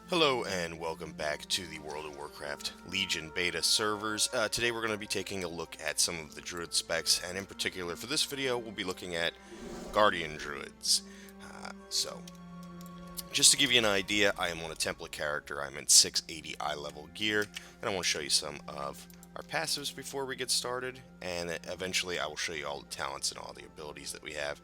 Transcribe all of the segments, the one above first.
Hello and welcome back to the World of Warcraft Legion beta servers. Today we're going to be taking a look at some of the Druid specs, and in particular for this video we'll be looking at Guardian Druids. So, just to give you an idea, I am on a template character. I'm in 680 eye level gear, and I want to show you some of our passives before we get started, and eventually I will show you all the talents and all the abilities that we have.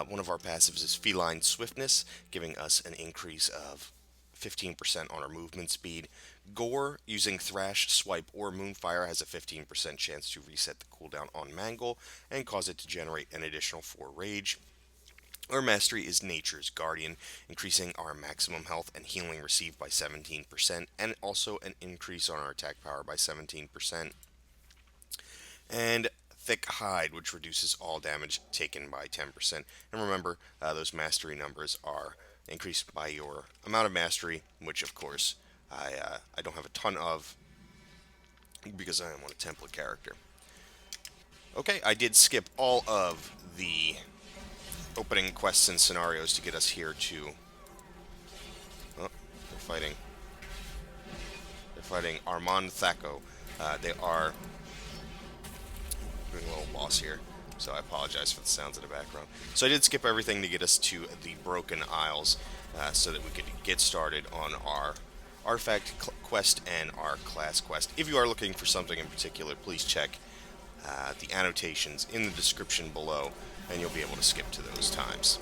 One of our passives is Feline Swiftness, giving us an increase of 15% on our movement speed. Gore, using Thrash, Swipe, or Moonfire, has a 15% chance to reset the cooldown on Mangle and cause it to generate an additional 4 rage. Our mastery is Nature's Guardian, increasing our maximum health and healing received by 17%, and also an increase on our attack power by 17%. And Thick Hide, which reduces all damage taken by 10%. And remember, those mastery numbers are increased by your amount of mastery, which of course I don't have a ton of because I am on a template character. Okay, I did skip all of the opening quests and scenarios to get us here to... Oh, they're fighting. They're fighting Armand Thaco. They are doing a little boss here, so I apologize for the sounds in the background. So I did skip everything to get us to the Broken Isles, so that we could get started on our artifact quest and our class quest. If you are looking for something in particular, please check the annotations in the description below, and you'll be able to skip to those times.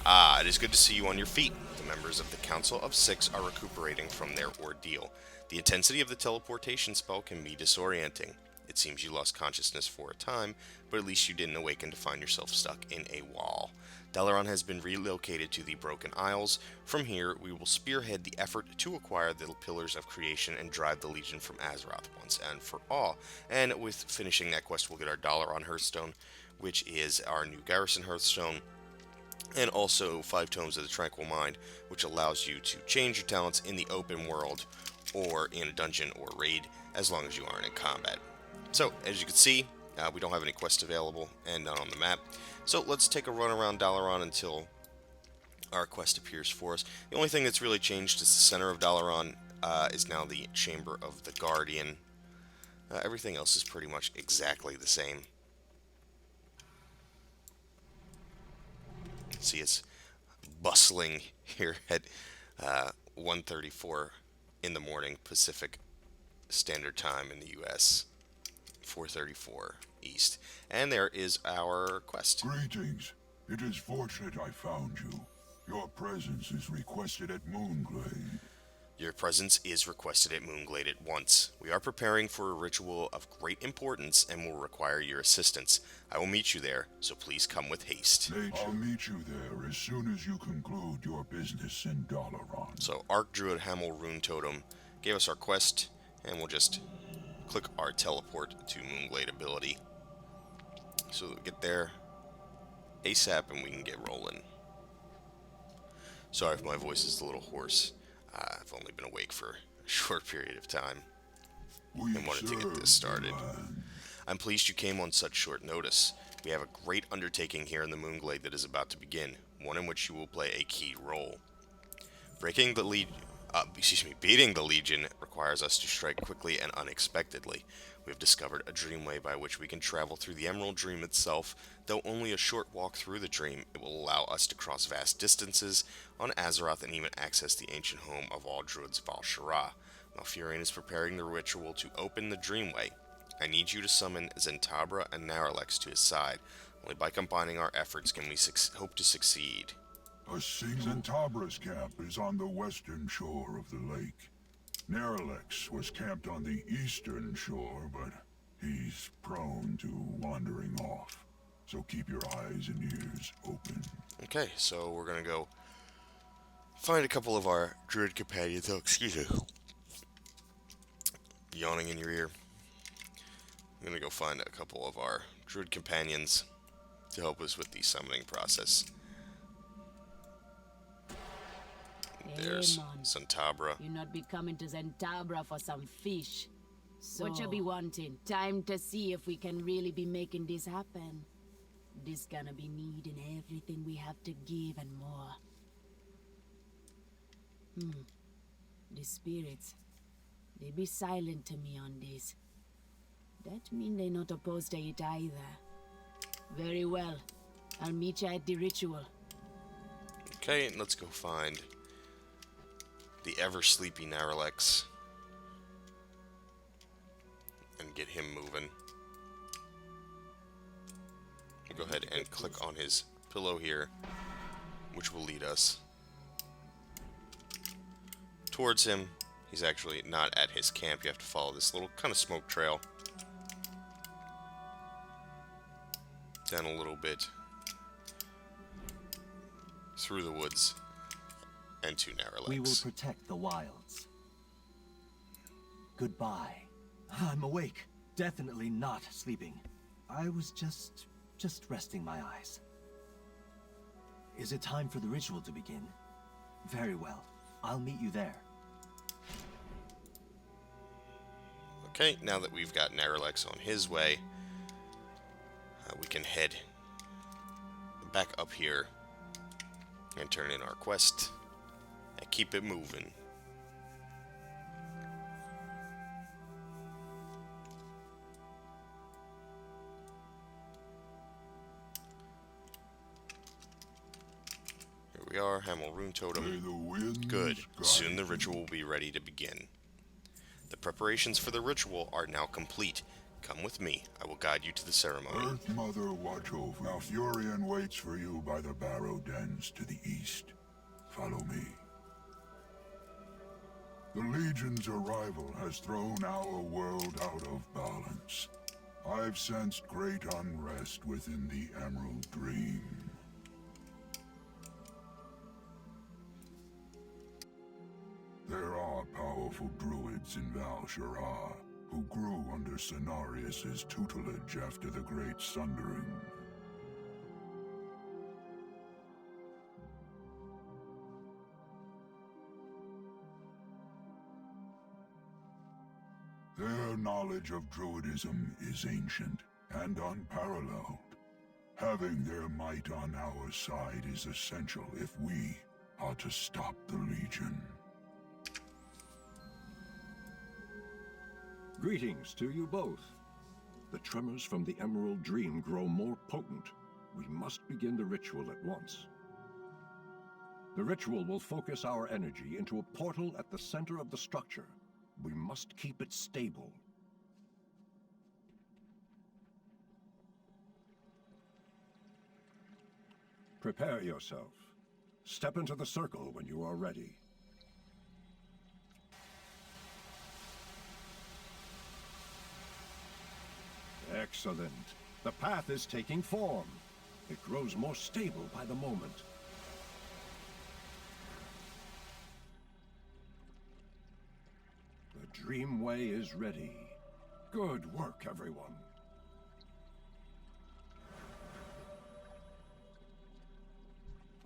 It is good to see you on your feet. The members of the Council of Six are recuperating from their ordeal. The intensity of the teleportation spell can be disorienting. It seems you lost consciousness for a time, but at least you didn't awaken to find yourself stuck in a wall. Dalaran has been relocated to the Broken Isles. From here, we will spearhead the effort to acquire the Pillars of Creation and drive the Legion from Azeroth once and for all. And with finishing that quest, we'll get our Dalaran Hearthstone, which is our new Garrison Hearthstone, and also 5 Tomes of the Tranquil Mind, which allows you to change your talents in the open world or in a dungeon or raid, as long as you aren't in combat. So, as you can see, we don't have any quests available and none on the map. So let's take a run around Dalaran until our quest appears for us. The only thing that's really changed is the center of Dalaran is now the Chamber of the Guardian. Everything else is pretty much exactly the same. See, it's bustling here at 1:34 in the morning Pacific Standard Time in the U.S. 4:34 East. And there is our quest. Greetings. It is fortunate I found you. Your presence is requested at Moonglade. Your presence is requested at Moonglade at once. We are preparing for a ritual of great importance and will require your assistance. I will meet you there, so please come with haste. I'll meet you there as soon as you conclude your business in Dalaran. So Archdruid Hamel Rune Totem gave us our quest, and we'll just click our teleport to Moonglade ability. So we'll get there ASAP and we can get rolling. Sorry if my voice is a little hoarse. I've only been awake for a short period of time and wanted to get this started. I'm pleased you came on such short notice. We have a great undertaking here in the Moonglade that is about to begin, one in which you will play a key role. Beating the Legion requires us to strike quickly and unexpectedly. We have discovered a dreamway by which we can travel through the Emerald Dream itself. Though only a short walk through the dream, it will allow us to cross vast distances on Azeroth and even access the ancient home of all Druids, Val'Sharah. Malfurion is preparing the ritual to open the dreamway. I need you to summon Zentabra and Naralex to his side. Only by combining our efforts can we hope to succeed. Zentabra's camp is on the western shore of the lake. Naralex was camped on the eastern shore, but he's prone to wandering off. So keep your eyes and ears open. Okay, so we're gonna go find a couple of our Druid companions. Oh, excuse me. Yawning in your ear. I'm gonna go find a couple of our Druid companions to help us with the summoning process. There's Zentabra. You not be coming to Zentabra for some fish. So what you be wanting? Time to see if we can really be making this happen. This gonna be needing everything we have to give and more. the spirits. They be silent to me on this. That mean they not opposed to it either. Very well. I'll meet you at the ritual. Okay, and let's go find the ever-sleepy Naralex and get him moving. Go ahead and click on his pillow here, which will lead us towards him. He's actually not at his camp. You have to follow this little kind of smoke trail down a little bit through the woods and to Naralex. We will protect the wilds. Goodbye. I'm awake. Definitely not sleeping. I was just resting my eyes. Is it time for the ritual to begin? Very well. I'll meet you there. Okay, now that we've got Naralex on his way, we can head back up here and turn in our quest and keep it moving. Here we are, Hamel Rune May Totem. the winds Good. guide Soon the you. ritual will be ready to begin. The preparations for the ritual are now complete. Come with me. I will guide you to the ceremony. Earth Mother watch over. Now Furion waits for you by the barrow dens to the east. Follow me. The Legion's arrival has thrown our world out of balance. I've sensed great unrest within the Emerald Dream. There are powerful druids in Val-Shara who grew under Cenarius' tutelage after the Great Sundering. Their knowledge of Druidism is ancient and unparalleled. Having their might on our side is essential if we are to stop the Legion. Greetings to you both. The tremors from the Emerald Dream grow more potent. We must begin the ritual at once. The ritual will focus our energy into a portal at the center of the structure. We must keep it stable. Prepare yourself. Step into the circle when you are ready. Excellent. The path is taking form. It grows more stable by the moment. The Dreamway is ready. Good work, everyone.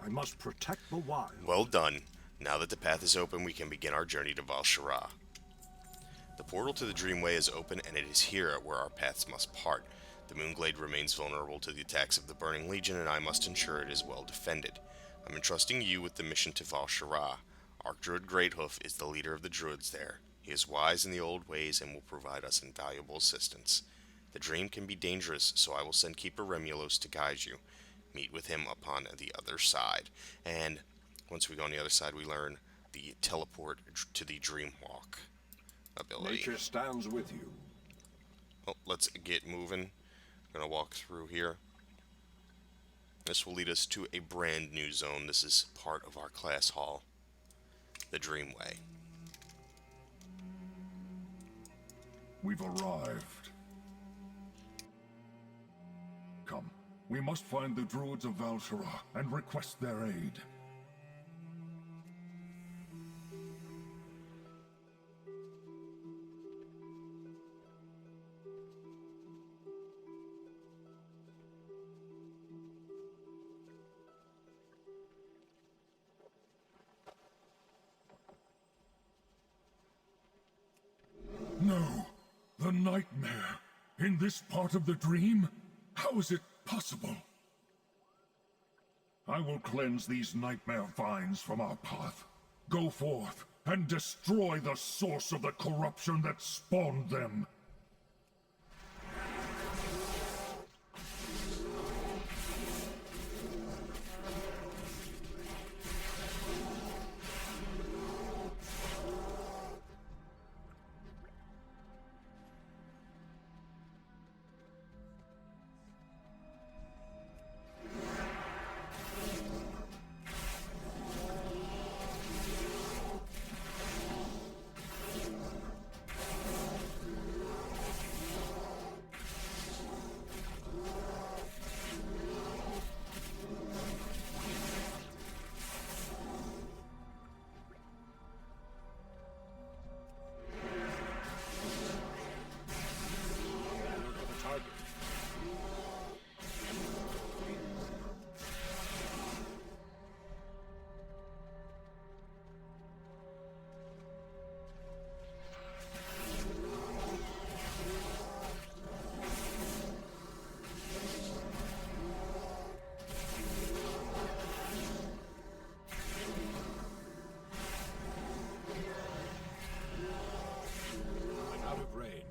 I must protect the wild. Well done. Now that the path is open, we can begin our journey to Val-Shara. The portal to the Dreamway is open, and it is here where our paths must part. The Moonglade remains vulnerable to the attacks of the Burning Legion, and I must ensure it is well defended. I'm entrusting you with the mission to Val-Shara. Archdruid Greathoof is the leader of the Druids there. He is wise in the old ways and will provide us invaluable assistance. The dream can be dangerous, so I will send Keeper Remulos to guide you. Meet with him upon the other side. And once we go on the other side, we learn the teleport to the Dreamwalk ability. Nature stands with you. Well, let's get moving. I'm going to walk through here. This will lead us to a brand new zone. This is part of our class hall, the Dreamway. We've arrived. Come, we must find the Druids of Val-Shara and request their aid. No! The nightmare! In this part of the dream? How is it possible? I will cleanse these nightmare vines from our path. Go forth, and destroy the source of the corruption that spawned them. Out of range.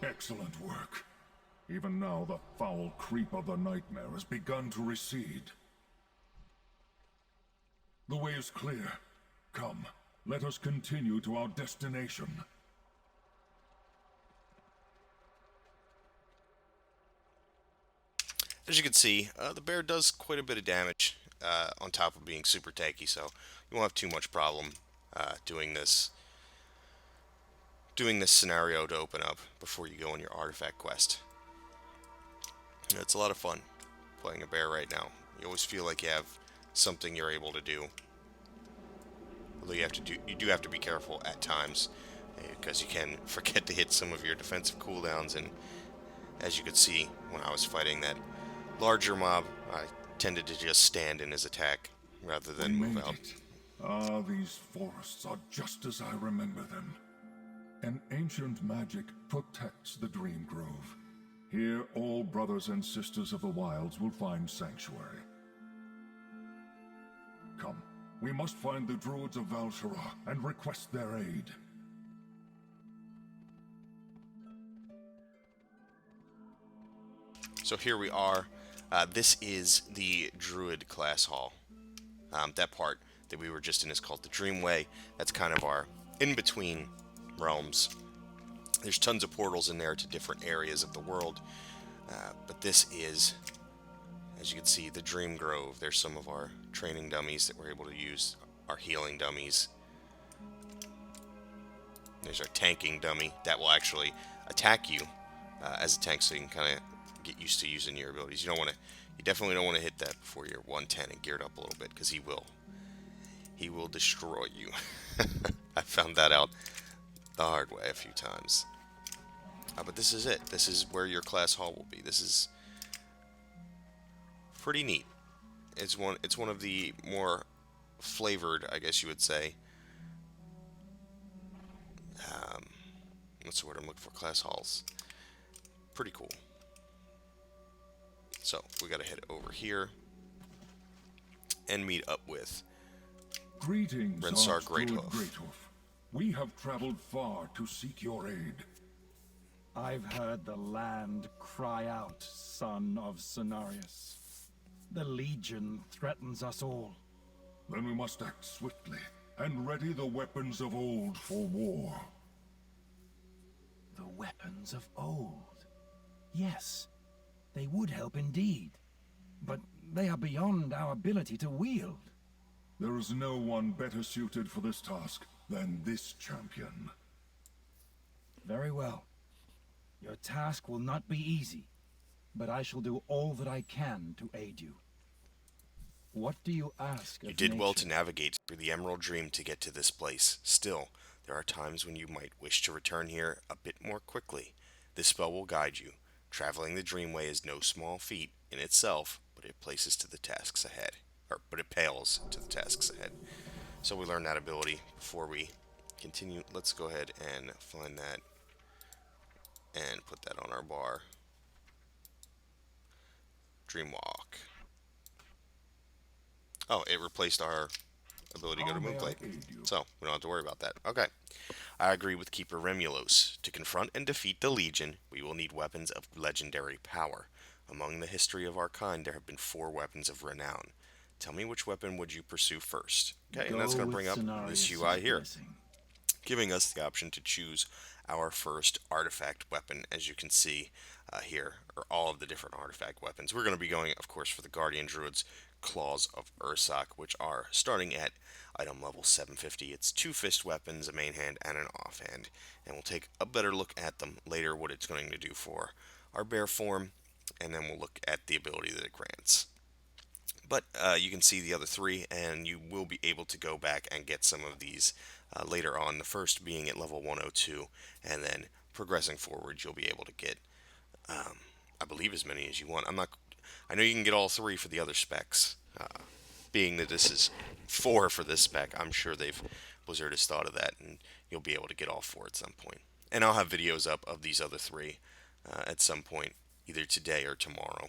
Excellent work. Even now, the foul creep of the nightmare has begun to recede. The way is clear. Come, let us continue to our destination. As you can see, the bear does quite a bit of damage on top of being super tanky, so you won't have too much problem doing this scenario to open up before you go on your artifact quest. It's a lot of fun playing a bear right now. You always feel like you have something you're able to do. Although you do have to be careful at times, because you can forget to hit some of your defensive cooldowns, and as you could see when I was fighting that larger mob, I tended to just stand in his attack rather than We move made out. it. Ah, these forests are just as I remember them. An ancient magic protects the Dream Grove. Here, all brothers and sisters of the wilds will find sanctuary. Come, we must find the Druids of Val'Shara and request their aid. So here we are. This is the Druid class hall. That part that we were just in is called the Dreamway. That's kind of our in-between realms. There's tons of portals in there to different areas of the world, but this is, as you can see, the Dream Grove. There's some of our training dummies that we're able to use, our healing dummies. There's our tanking dummy that will actually attack you as a tank, so you can kind of get used to using your abilities. You definitely don't want to hit that before you're 110 and geared up a little bit, because he will destroy you. I found that out the hard way a few times. But this is it. This is where your class hall will be. This is pretty neat. It's one of the more flavored, I guess you would say. What's the word I'm looking for? Class halls. Pretty cool. So we gotta head over here and meet up with Greetings, Rensar Archdruid Greathoof. Greathoof. We have traveled far to seek your aid. I've heard the land cry out, son of Cenarius. The Legion threatens us all. Then we must act swiftly and ready the weapons of old for war. weapons of old. Yes, they would help indeed. But they are beyond our ability to wield. There is no one better suited for this task than this champion. Very well. Your task will not be easy, but I shall do all that I can to aid you. What do you ask of You did well to nature? navigate through the Emerald Dream to get to this place. Still, there are times when you might wish to return here a bit more quickly. This spell will guide you. Traveling the Dreamway is no small feat in itself, but it places to the tasks ahead. But it pales to the tasks ahead. So we learned that ability before we continue. Let's go ahead and find that and put that on our bar. Dreamwalk. Oh, it replaced our ability to go to How may I Moonglade. aid you? So, we don't have to worry about that. Okay. I agree with Keeper Remulos. To confront and defeat the Legion, we will need weapons of legendary power. Among the history of our kind, there have been 4 weapons of renown. Tell me which weapon would you pursue first. Okay, and that's Go going to with bring up this Cenarius' UI here, blessing. giving us the option to choose our first artifact weapon. As you can see here, are all of the different artifact weapons. We're going to be going, of course, for the Guardian Druid's Claws of Ursoc, which are starting at item level 750. It's 2 fist weapons, a main hand, and an offhand. And we'll take a better look at them later, what it's going to do for our bear form, and then we'll look at the ability that it grants. But you can see the other 3, and you will be able to go back and get some of these later on. The first being at level 102, and then progressing forward, you'll be able to get, I believe, as many as you want. I know you can get all 3 for the other specs. Being that this is 4 for this spec, I'm sure Blizzard has thought of that, and you'll be able to get all 4 at some point. And I'll have videos up of these other 3 at some point, either today or tomorrow.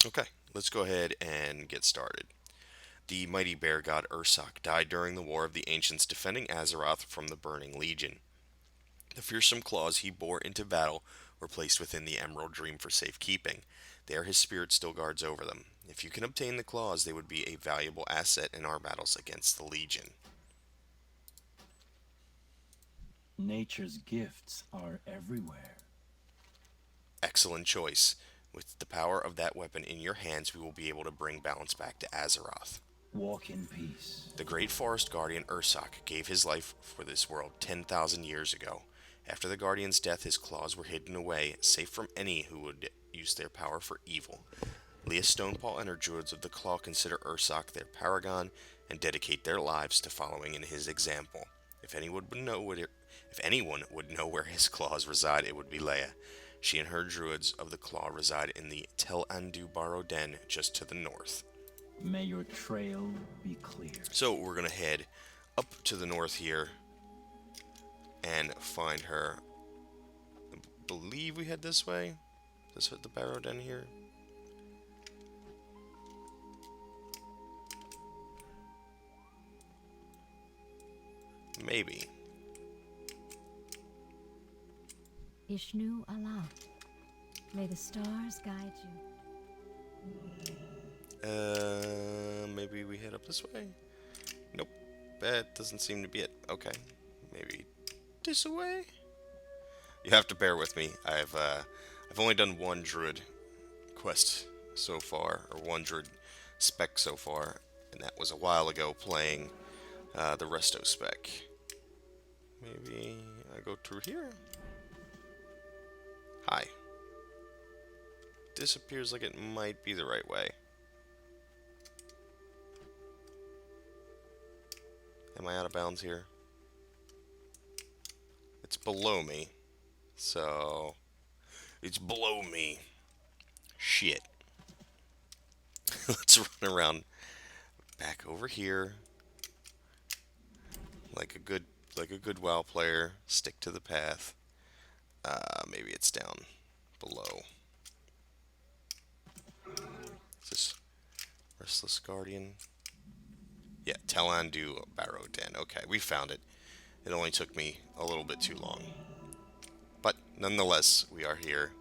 Okay, let's go ahead and get started. The mighty bear god Ursoc died during the War of the Ancients defending Azeroth from the Burning Legion. The fearsome claws he bore into battle were placed within the Emerald Dream for safekeeping. There his spirit still guards over them. If you can obtain the claws, they would be a valuable asset in our battles against the Legion. Nature's gifts are everywhere. Excellent choice. With the power of that weapon in your hands, we will be able to bring balance back to Azeroth. Walk in peace. The great forest guardian Ursoc gave his life for this world 10,000 years ago. After the guardian's death, his claws were hidden away, safe from any who would use their power for evil. Leah Stonepaw and her Druids of the Claw consider Ursoc their paragon and dedicate their lives to following in his example. If anyone would know where his claws reside, it would be Leah. She and her Druids of the Claw reside in the Tel Andu Barrow Den just to the north. May your trail be clear. So we're going to head up to the north here and find her. I believe we head this way. This is the Barrow Den here. Maybe. Ishnu Allah. May the stars guide you. Maybe we head up this way? Nope. That doesn't seem to be it. Okay. Maybe this way? You have to bear with me. I've only done 1 Druid quest so far, or 1 Druid spec so far, and that was a while ago playing the Resto spec. Maybe I go through here? Hi. This appears like it might be the right way. Am I out of bounds here? It's below me. So, it's below me. Shit. Let's run around back over here. Like a good WoW player, stick to the path. Maybe it's down below. Is this Restless Guardian? Yeah, Tel Andu Barrow Den. Okay, we found it. It only took me a little bit too long. But nonetheless, we are here.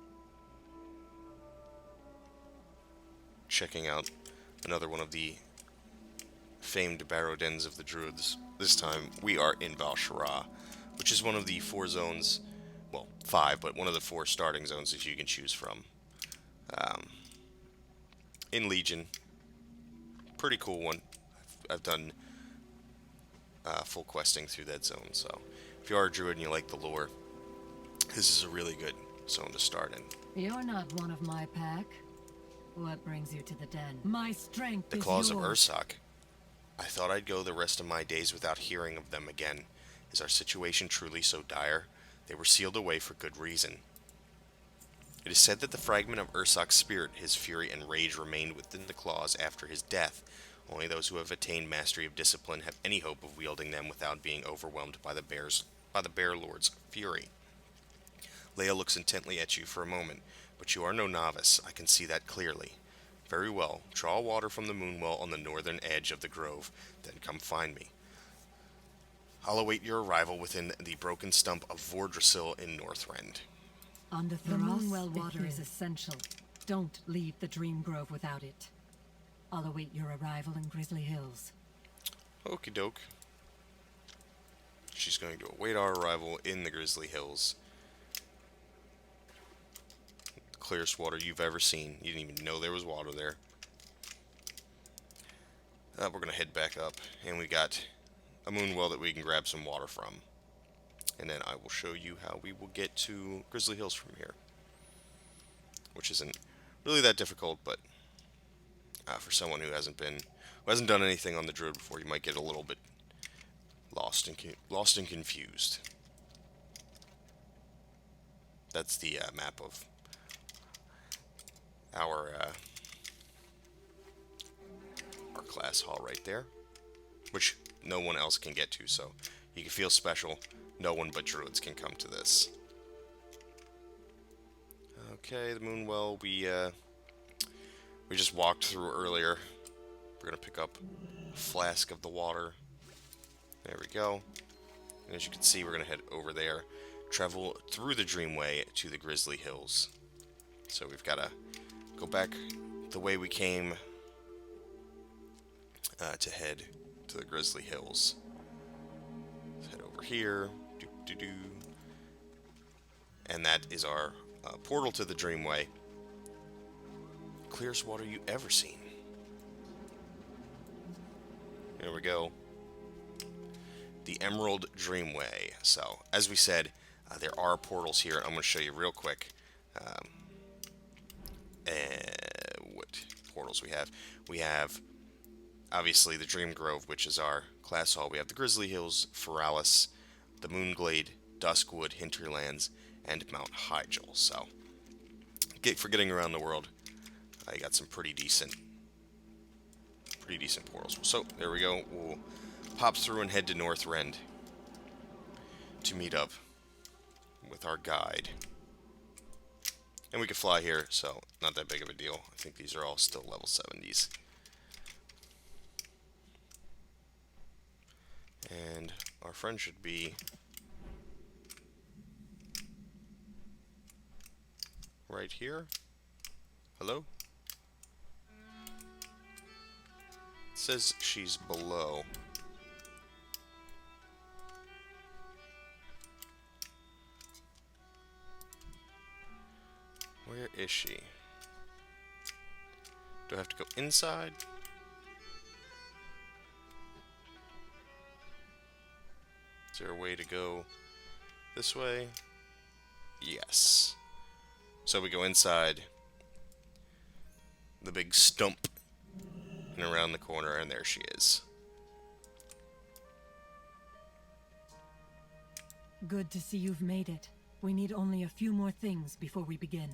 Checking out another one of the famed Barrow Dens of the Druids. This time we are in Val'Sharah, which is one of the 4 zones, well, 5, but one of the 4 starting zones that you can choose from. In Legion, pretty cool one. I've done full questing through that zone, so if you are a druid and you like the lore, this is a really good zone to start in. You're not one of my pack. What brings you to the den? My strength The is Claws yours. of Ursoc. I thought I'd go the rest of my days without hearing of them again. Is our situation truly so dire? They were sealed away for good reason. It is said that the fragment of Ursoc's spirit, his fury and rage, remained within the claws after his death. Only those who have attained mastery of discipline have any hope of wielding them without being overwhelmed by the Bear Lord's fury. Leia looks intently at you for a moment, but you are no novice. I can see that clearly. Very well. Draw water from the moonwell on the northern edge of the grove, then come find me. I'll await your arrival within the broken stump of Vordrasil in Northrend. On the The Thoros, Moonwell water the is essential. Don't leave the Dream Grove without it. I'll await your arrival in Grizzly Hills. Okie doke. She's going to await our arrival in the Grizzly Hills. The clearest water you've ever seen. You didn't even know there was water there. We're going to head back up, and we got a moonwell that we can grab some water from. And then I will show you how we will get to Grizzly Hills from here. Which isn't really that difficult, but for someone who hasn't done anything on the Druid before, you might get a little bit lost and confused. That's the map of our class hall right there, which no one else can get to, so you can feel special. No one but druids can come to this. Okay, the moonwell we just walked through earlier. We're gonna pick up a flask of the water. There we go. And as you can see, we're gonna head over there, travel through the Dreamway to the Grizzly Hills. So we've gotta go back the way we came to head to the Grizzly Hills. Let's head over here. And that is our portal to the Dreamway. Clearest water you ever seen. Here we go. The Emerald Dreamway. So, as we said, there are portals here. I'm going to show you real quick what portals we have. We have, obviously, the Dream Grove, which is our class hall. We have the Grizzly Hills, Feralis, the Moonglade, Duskwood, Hinterlands, and Mount Hyjal. So, for getting around the world, I got some pretty decent portals. So, there we go. We'll pop through and head to Northrend to meet up with our guide. And we can fly here, so not that big of a deal. I think these are all still level 70s. And our friend should be right here. Hello? It says she's below. Where is she? Do I have to go inside? Is there a way to go this way? Yes. So we go inside the big stump and around the corner, and there she is. Good to see you've made it. We need only a few more things before we begin.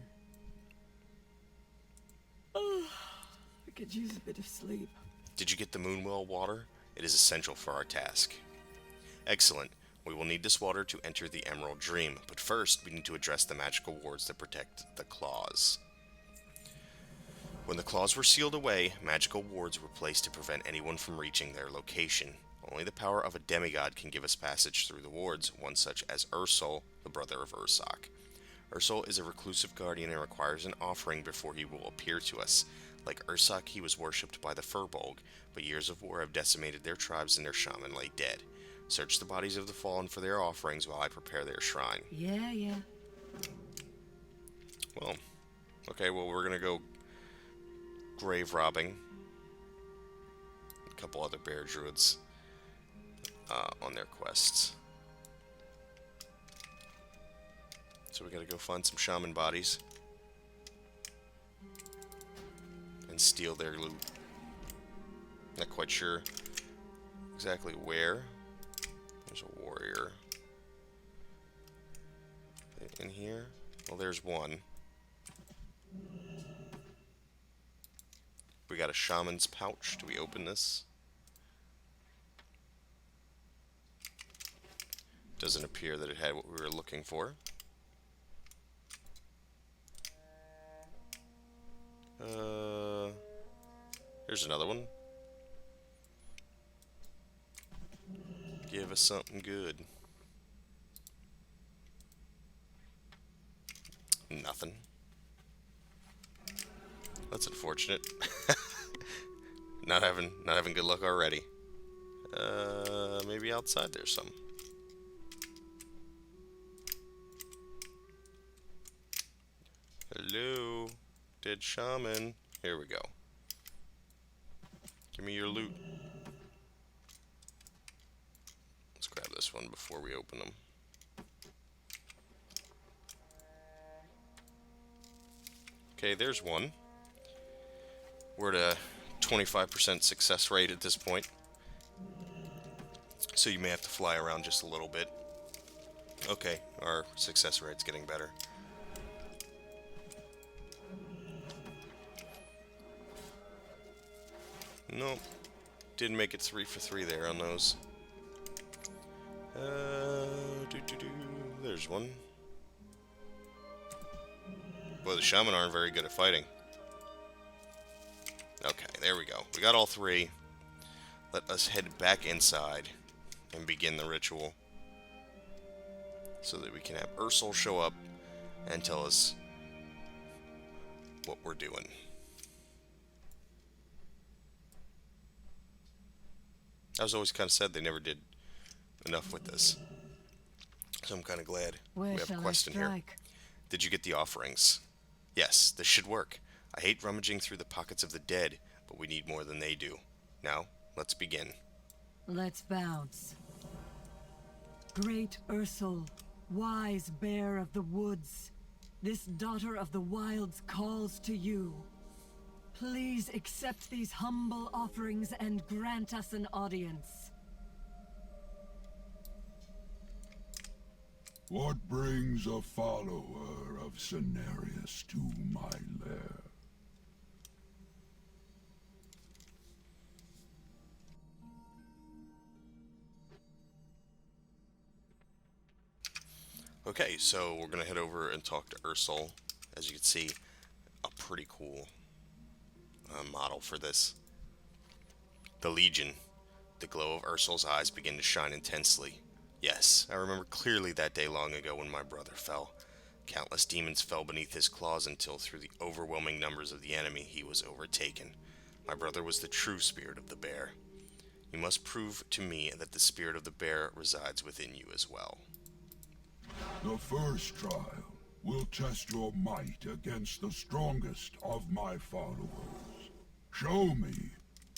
I could use a bit of sleep. Did you get the Moonwell water? It is essential for our task. Excellent. We will need this water to enter the Emerald Dream, but first we need to address the magical wards that protect the claws. When the claws were sealed away, magical wards were placed to prevent anyone from reaching their location. Only the power of a demigod can give us passage through the wards, one such as Ursol, the brother of Ursoc. Ursol is a reclusive guardian and requires an offering before he will appear to us. Like Ursoc, he was worshipped by the Furbolg, but years of war have decimated their tribes and their shaman lay dead. Search the bodies of the fallen for their offerings while I prepare their shrine. Yeah. Well, okay, well, we're gonna go grave robbing. A couple other bear druids on their quests. So we gotta go find some shaman bodies and steal their loot. Not quite sure exactly where. There's a warrior in here. Well, there's one. We got a shaman's pouch. Do we open this? Doesn't appear that it had what we were looking for. Here's another one. Give us something good. Nothing. That's unfortunate. not having good luck already. Maybe outside there's some. Hello, dead shaman. Here we go. Give me your loot. Let's grab this one before we open them. Okay, there's one. We're at a 25% success rate at this point. So you may have to fly around just a little bit. Okay, our success rate's getting better. Nope. Didn't make it 3 for 3 there on those. There's one. Boy, the shaman aren't very good at fighting. Okay, there we go. We got all 3. Let us head back inside and begin the ritual. So that we can have Ursel show up and tell us what we're doing. I was always kind of sad they never did enough with this. So I'm kind of glad we have a question here. Did you get the offerings? Yes, this should work. I hate rummaging through the pockets of the dead, but we need more than they do. Now, let's begin. Let's bounce. Great Ursel, wise bear of the woods, this daughter of the wilds calls to you. Please accept these humble offerings and grant us an audience. What brings a follower of Cenarius to my lair? Okay, so we're going to head over and talk to Ursel. As you can see, a pretty cool model for this. The Legion. The glow of Ursel's eyes began to shine intensely. Yes, I remember clearly that day long ago when my brother fell. Countless demons fell beneath his claws until through the overwhelming numbers of the enemy he was overtaken. My brother was the true spirit of the bear. You must prove to me that the spirit of the bear resides within you as well. The first trial will test your might against the strongest of my followers. Show me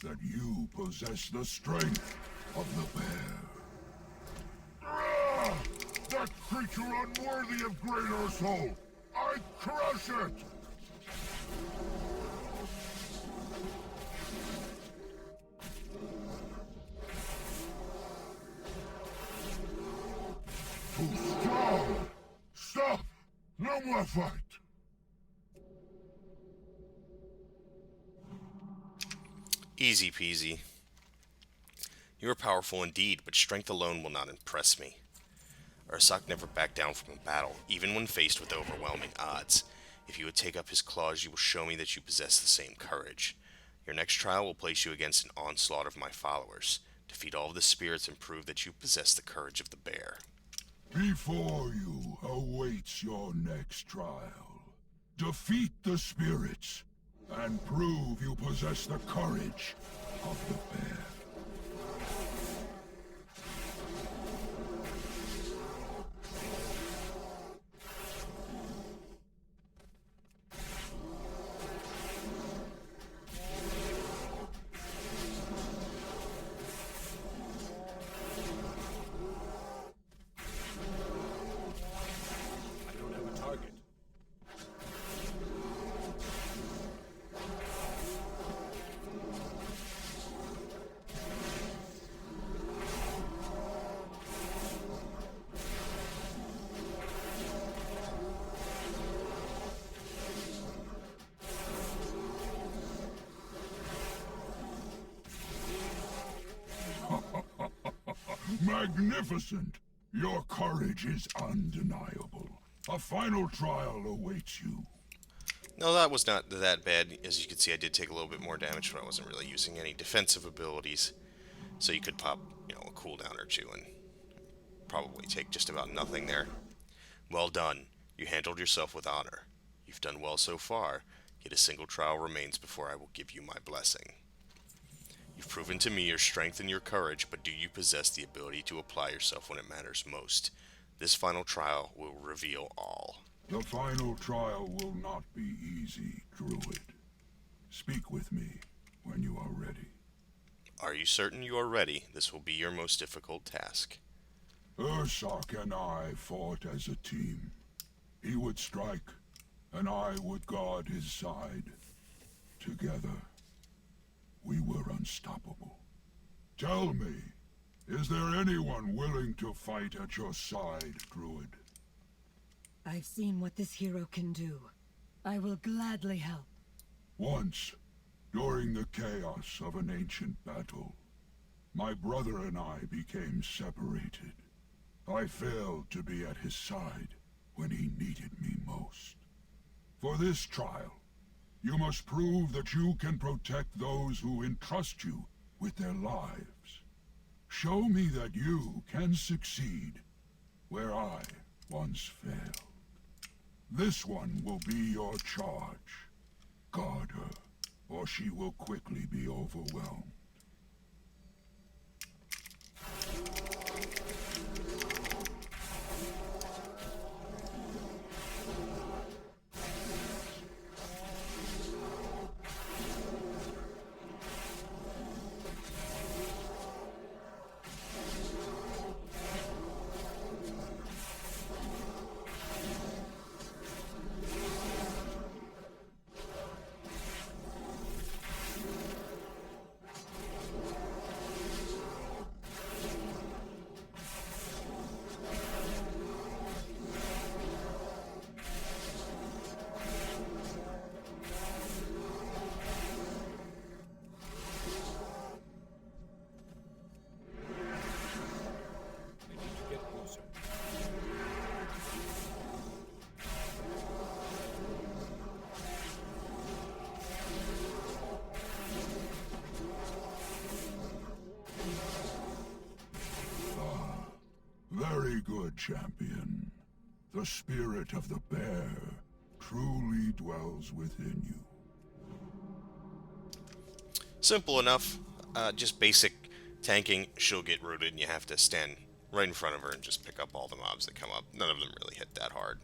that you possess the strength of the bear. That creature unworthy of great Ursel! I crush it! Too strong! Stop! No more fight! Easy peasy. You are powerful indeed, but strength alone will not impress me. Ursak never backed down from a battle, even when faced with overwhelming odds. If you would take up his claws, you will show me that you possess the same courage. Your next trial will place you against an onslaught of my followers. Defeat all of the spirits and prove that you possess the courage of the bear. Before you awaits your next trial. Defeat the spirits, and prove you possess the courage of the bear. Magnificent! Your courage is undeniable. A final trial awaits you. No, that was not that bad. As you can see, I did take a little bit more damage, but I wasn't really using any defensive abilities. So you could pop, a cooldown or two and probably take just about nothing there. Well done. You handled yourself with honor. You've done well so far, yet a single trial remains before I will give you my blessing. You've proven to me your strength and your courage, but do you possess the ability to apply yourself when it matters most? This final trial will reveal all. The final trial will not be easy, Druid. Speak with me when you are ready. Are you certain you are ready? This will be your most difficult task. Ursoc and I fought as a team. He would strike, and I would guard his side. Together, we were unstoppable. Tell me, is there anyone willing to fight at your side, Druid? I've seen what this hero can do. I will gladly help. Once, during the chaos of an ancient battle, my brother and I became separated. I failed to be at his side when he needed me most. For this trial, you must prove that you can protect those who entrust you with their lives. Show me that you can succeed where I once failed. This one will be your charge. Guard her, or she will quickly be overwhelmed. Very good, champion. The spirit of the bear truly dwells within you. Simple enough. Just basic tanking. She'll get rooted and you have to stand right in front of her and just pick up all the mobs that come up. None of them really hit that hard.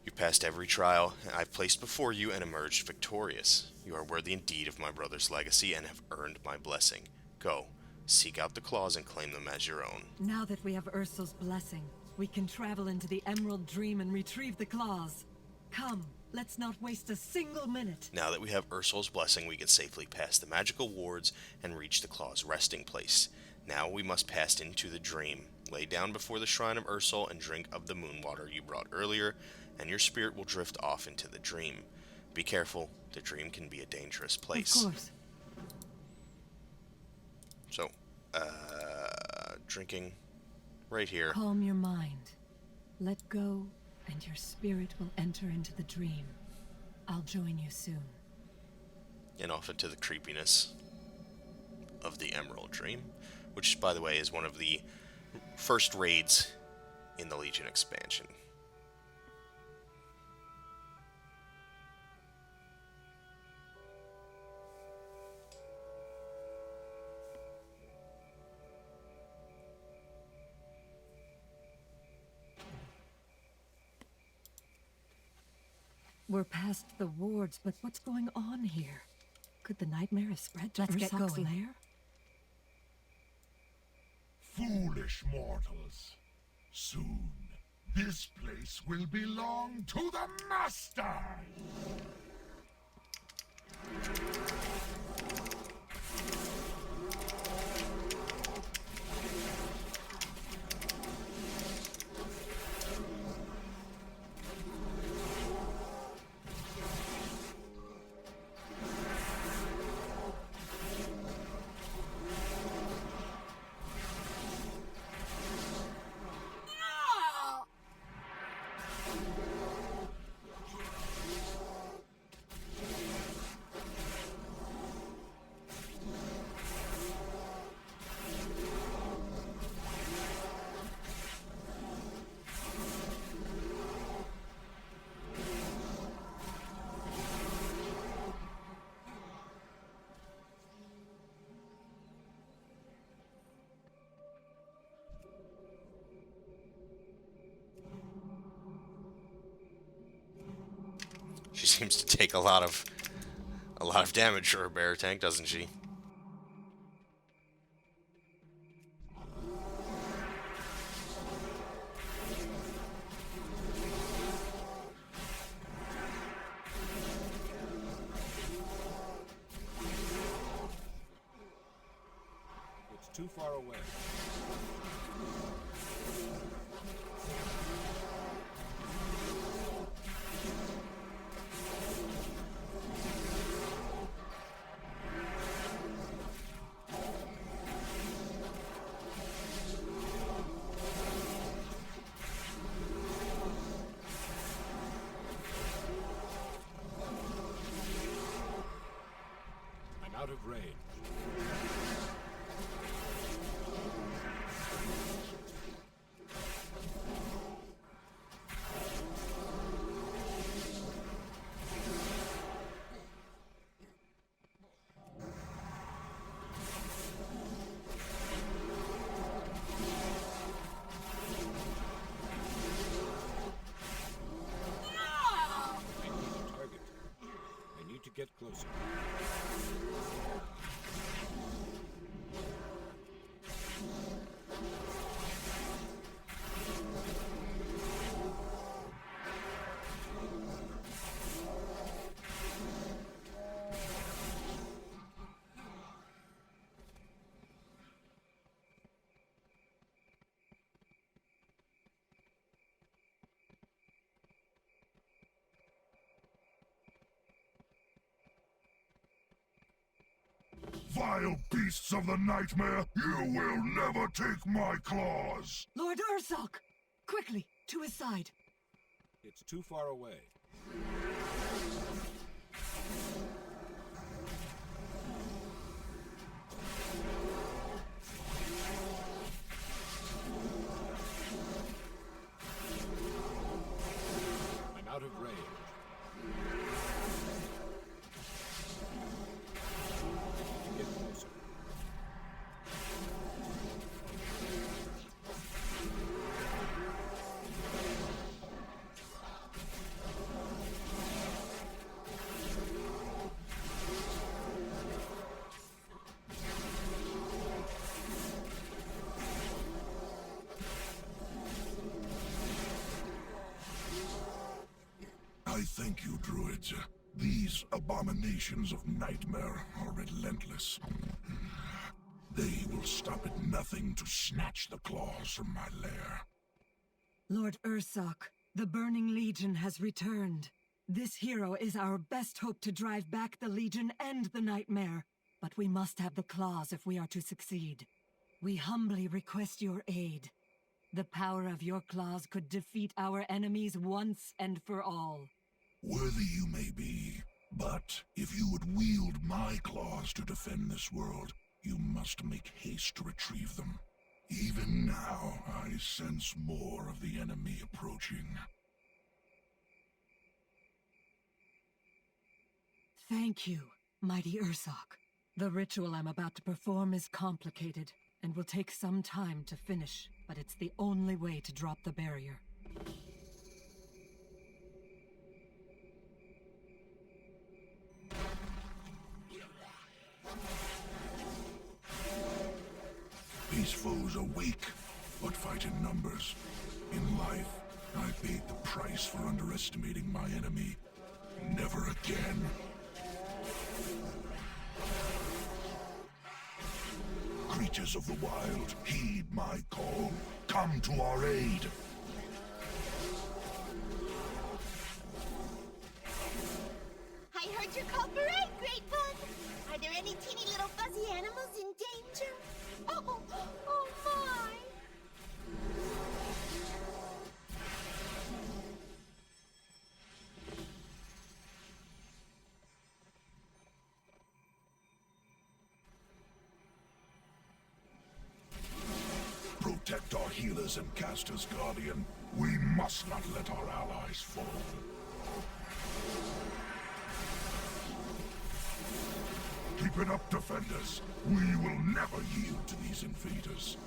You've passed every trial I've placed before you and emerged victorious. You are worthy indeed of my brother's legacy and have earned my blessing. Go, seek out the claws and claim them as your own. Now that we have Ursul's blessing, we can travel into the Emerald Dream and retrieve the claws. Come, let's not waste a single minute. Now that we have Ursul's blessing, we can safely pass the magical wards and reach the claw's resting place. Now we must pass into the dream. Lay down before the shrine of Ursul and drink of the moon water you brought earlier, and your spirit will drift off into the dream. Be careful, the dream can be a dangerous place. Of course. So, drinking right here. Calm your mind. Let go, and your spirit will enter into the dream. I'll join you soon. And off into the creepiness of the Emerald Dream, which, by the way, is one of the first raids in the Legion expansion. We're past the wards, but what's going on here? Could the nightmare have spread to Ursoc's lair? Foolish mortals. Soon, this place will belong to the Master! She seems to take a lot of damage for a bear tank, doesn't she? It's too far away. I'm out of range. I need a target. I need to get closer. Vile beasts of the nightmare, you will never take my claws! Lord Ursoc! Quickly, to his side. It's too far away. I'm out of range. Get closer. I thank you, Druids. These abominations of nightmare are relentless. They will stop at nothing to snatch the claws from my lair. Lord Ursoc, the Burning Legion has returned. This hero is our best hope to drive back the Legion and the Nightmare. But we must have the claws if we are to succeed. We humbly request your aid. The power of your claws could defeat our enemies once and for all. Worthy you may be, but if you would wield my claws to defend this world, you must make haste to retrieve them. Even now, I sense more of the enemy approaching. Thank you, mighty Ursoc. The ritual I'm about to perform is complicated, and will take some time to finish, but it's the only way to drop the barrier. These foes are weak, but fight in numbers. In life, I paid the price for underestimating my enemy. Never again. Creatures of the wild, heed my call. Come to our aid. I heard your call for aid, Great One. Are there any teeny little fuzzy animals in danger? Oh, oh my! Protect our healers and casters, Guardian. We must not let our allies fall. Keep it up, defenders. We will never yield to these invaders.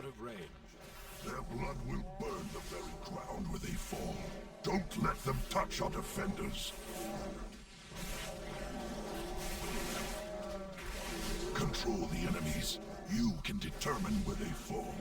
of range. Their blood will burn the very ground where they fall. Don't let them touch our defenders. Control the enemies. You can determine where they fall.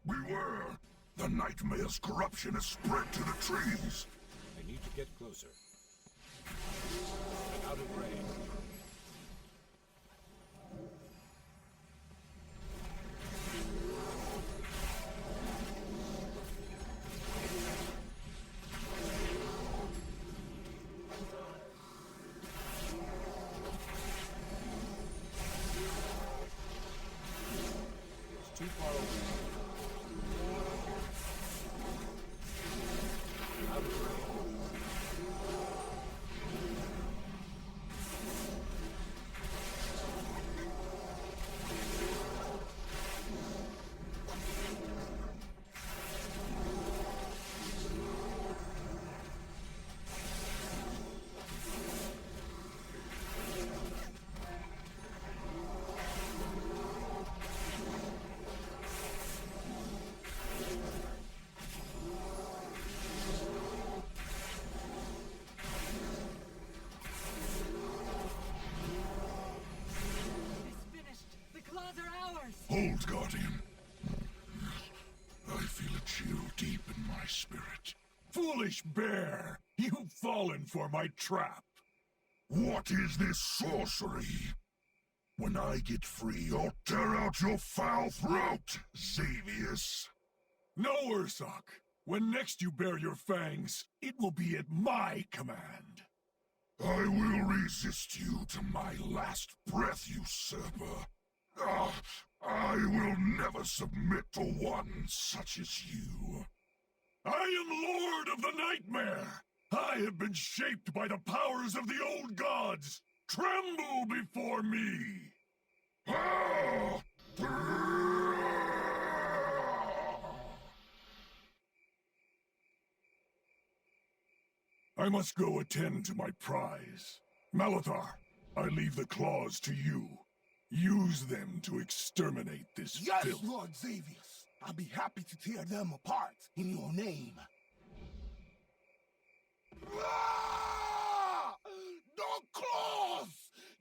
Beware! The nightmare's corruption has spread to the trees. I need to get closer. And out of range. It's too far away. Out of range. It's finished. The claws are ours. Hold, Guardian. I feel a chill deep in my spirit. Foolish bear! You've fallen for my trap! What is this sorcery? When I get free, I'll tear out your foul throat, Xavius! No, Ursoc. When next you bare your fangs, it will be at my command. I will resist you to my last breath, usurper. I will never submit to one such as you. I am Lord of the Nightmare! I have been shaped by the powers of the old gods! Tremble before me! Ah! I must go attend to my prize. Malathar, I leave the claws to you. Use them to exterminate this Yes, filth. Lord Xavius. I'll be happy to tear them apart in your name. Ah! The claws!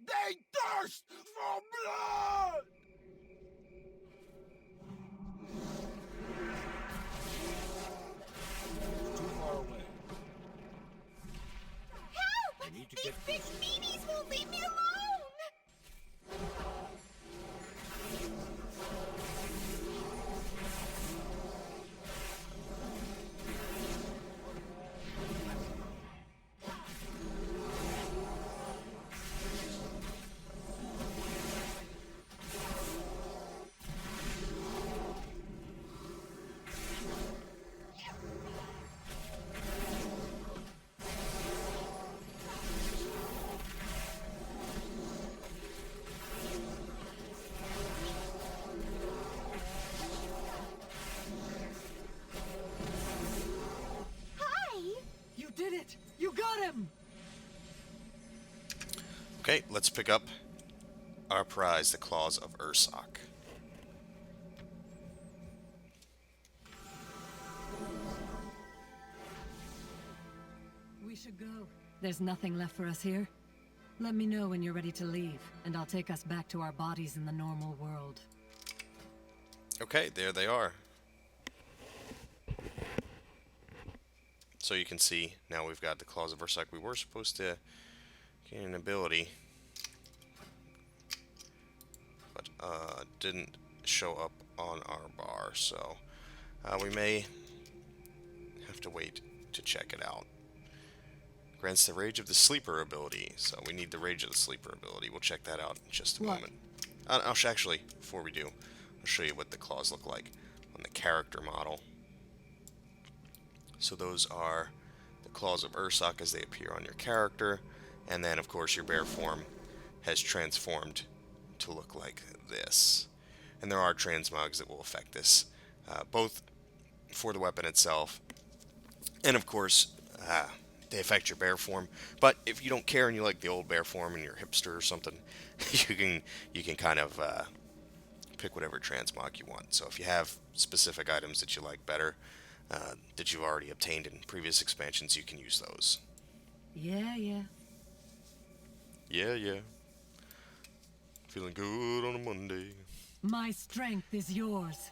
They thirst for blood! Too far away. Help! I need to These get big closer. meanies won't leave me alone! Hi! You did it! You got him! Okay, let's pick up our prize, the Claws of Ursoc. We should go. There's nothing left for us here. Let me know when you're ready to leave, and I'll take us back to our bodies in the normal world. Okay, there they are. So you can see, now we've got the Claws of Ursak. We were supposed to gain an ability, but didn't show up on our bar, so we may have to wait to check it out. Grants the Rage of the Sleeper ability, so we need the Rage of the Sleeper ability. We'll check that out in just a moment. Actually, before we do, I'll show you what the claws look like on the character model. So those are the Claws of Ursak as they appear on your character, and then of course your bear form has transformed to look like this. And there are transmogs that will affect this, both for the weapon itself, and of course they affect your bear form. But if you don't care and you like the old bear form and you're a hipster or something, you can kind of pick whatever transmog you want. So if you have specific items that you like better, that you've already obtained in previous expansions, you can use those. Yeah. Yeah. Feeling good on a Monday. My strength is yours.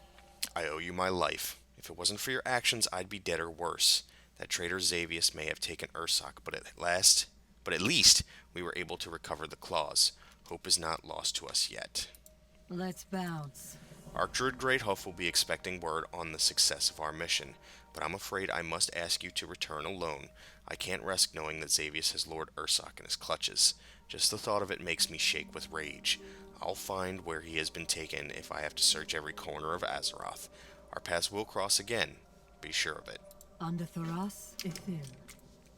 I owe you my life. If it wasn't for your actions, I'd be dead or worse. That traitor Xavius may have taken Ursak, but at least we were able to recover the claws. Hope is not lost to us yet. Let's bounce. Archdruid Greathoof will be expecting word on the success of our mission, but I'm afraid I must ask you to return alone. I can't rest knowing that Xavius has Lord Ursak in his clutches. Just the thought of it makes me shake with rage. I'll find where he has been taken if I have to search every corner of Azeroth. Our paths will cross again. Be sure of it. Under Thoras, Ithil.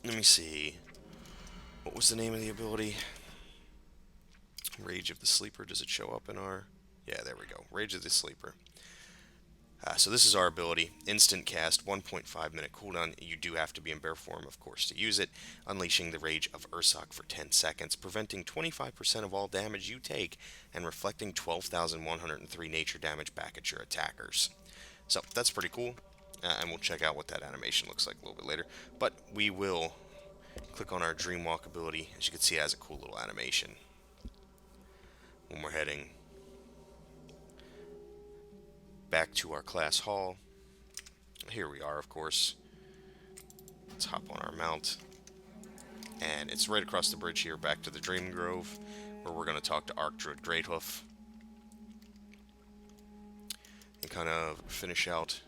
Let me see. What was the name of the ability? Rage of the Sleeper. Does it show up in our... Yeah, there we go. Rage of the Sleeper. So this is our ability. Instant cast, 1.5 minute cooldown. You do have to be in bear form, of course, to use it. Unleashing the Rage of Ursak for 10 seconds, preventing 25% of all damage you take, and reflecting 12,103 nature damage back at your attackers. So that's pretty cool. And we'll check out what that animation looks like a little bit later. But we will click on our Dreamwalk ability. As you can see, it has a cool little animation. When we're heading back to our class hall. Here we are, of course. Let's hop on our mount. And it's right across the bridge here, back to the Dream Grove, where we're going to talk to Archdruid Greathoof. And kind of finish out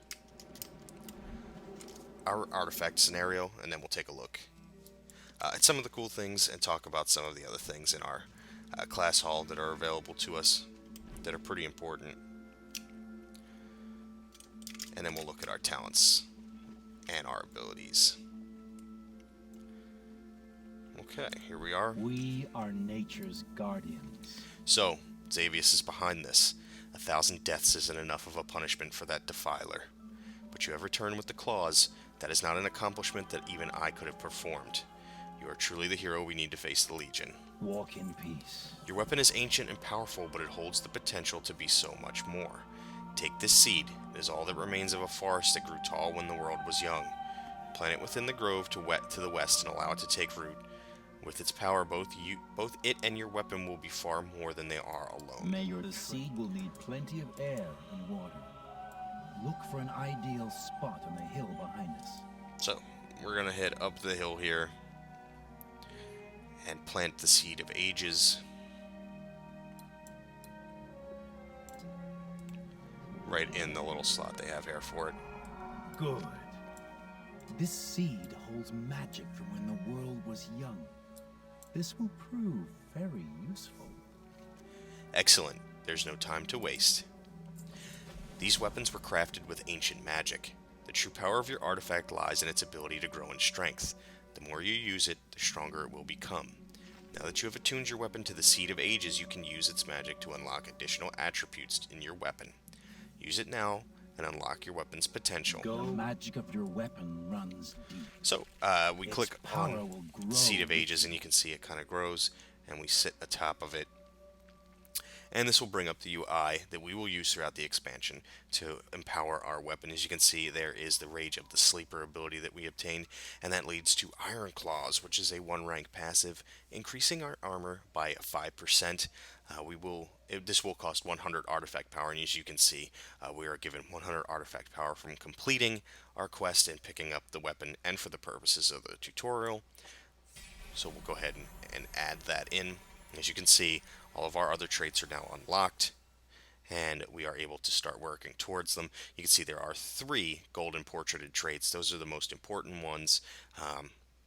our artifact scenario, and then we'll take a look at some of the cool things and talk about some of the other things in our class hall that are available to us that are pretty important. And then we'll look at our talents and our abilities. Okay, here we are. We are nature's guardians. So, Xavius is behind this. 1,000 deaths isn't enough of a punishment for that defiler. But you have returned with the claws. That is not an accomplishment that even I could have performed. You are truly the hero we need to face the Legion. Walk in peace. Your weapon is ancient and powerful, but it holds the potential to be so much more. Take this seed. It is all that remains of a forest that grew tall when the world was young. Plant it within the grove to the west and allow it to take root. With its power, both it and your weapon will be far more than they are alone. The seed will need plenty of air and water. Look for an ideal spot on the hill behind us. So, we're going to head up the hill here and plant the Seed of Ages. Right in the little slot they have here for it. Good. This seed holds magic from when the world was young. This will prove very useful. Excellent. There's no time to waste. These weapons were crafted with ancient magic. The true power of your artifact lies in its ability to grow in strength. The more you use it, the stronger it will become. Now that you have attuned your weapon to the Seed of Ages, you can use its magic to unlock additional attributes in your weapon. Use it now and unlock your weapon's potential. The magic of your weapon runs deep. So, we click on Seed of Ages and you can see it kind of grows, and we sit atop of it. And this will bring up the UI that we will use throughout the expansion to empower our weapon. As you can see, there is the Rage of the Sleeper ability that we obtained, and that leads to Iron Claws, which is a 1-rank passive, increasing our armor by 5%. This will cost 100 artifact power, and as you can see, we are given 100 artifact power from completing our quest and picking up the weapon, and for the purposes of the tutorial. So we'll go ahead and add that in. As you can see, all of our other traits are now unlocked, and we are able to start working towards them. You can see there are 3 golden portraited traits. Those are the most important ones.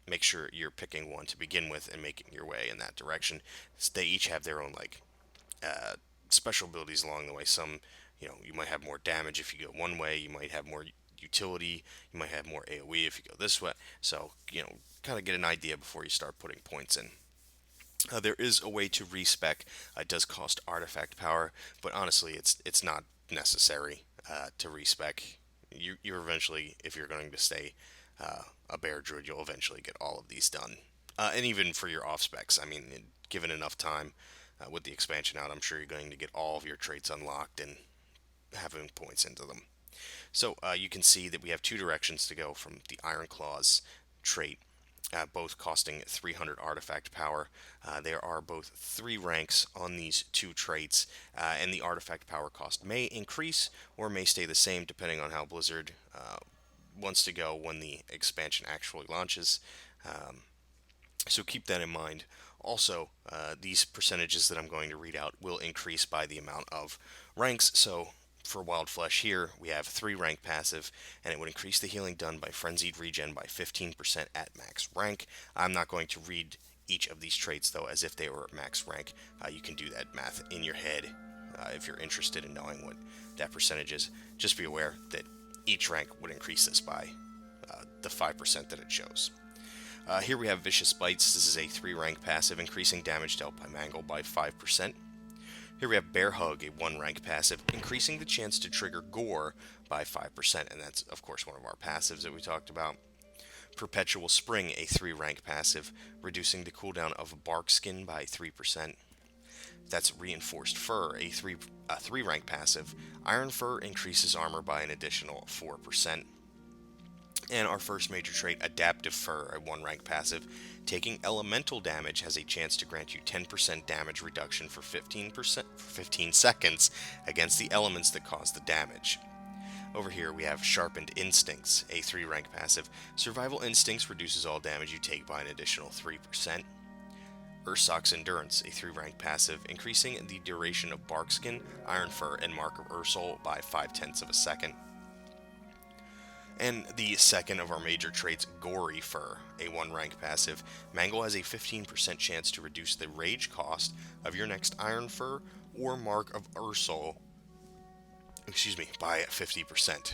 Make sure you're picking one to begin with and making your way in that direction. They each have their own special abilities along the way. Some, you might have more damage if you go one way. You might have more utility. You might have more AoE if you go this way. So, kind of get an idea before you start putting points in. There is a way to respec. It does cost artifact power, but honestly, it's not necessary to respec. You're eventually, if you're going to stay a bear druid, you'll eventually get all of these done. And even for your off specs, I mean, given enough time with the expansion out, I'm sure you're going to get all of your traits unlocked and having points into them. So you can see that we have 2 directions to go from the Iron Claws trait, both costing 300 artifact power. There are both 3 ranks on these 2 traits, and the artifact power cost may increase or may stay the same depending on how Blizzard wants to go when the expansion actually launches. So keep that in mind. Also, these percentages that I'm going to read out will increase by the amount of ranks. So for Wild Flesh here, we have 3 rank passive, and it would increase the healing done by Frenzied Regen by 15% at max rank. I'm not going to read each of these traits, though, as if they were at max rank. You can do that math in your head if you're interested in knowing what that percentage is. Just be aware that each rank would increase this by the 5% that it shows. Here we have Vicious Bites. This is a 3-rank passive, increasing damage dealt by Mangle by 5%. Here we have Bear Hug, a 1-rank passive, increasing the chance to trigger Gore by 5%, and that's, of course, one of our passives that we talked about. Perpetual Spring, a 3-rank passive, reducing the cooldown of Bark Skin by 3%. That's Reinforced Fur, a 3-rank passive. Iron Fur increases armor by an additional 4%. And our first major trait, Adaptive Fur, a 1-rank passive. Taking elemental damage has a chance to grant you 10% damage reduction for 15 seconds against the elements that cause the damage. Over here we have Sharpened Instincts, a 3-rank passive. Survival Instincts reduces all damage you take by an additional 3%. Ursoc's Endurance, a 3-rank passive, increasing the duration of Barkskin, Iron Fur, and Mark of Ursol by 0.5 of a second. And the second of our major traits, Gory Fur, a 1-rank passive. Mangle has a 15% chance to reduce the rage cost of your next Iron Fur or Mark of Ursol, by 50%.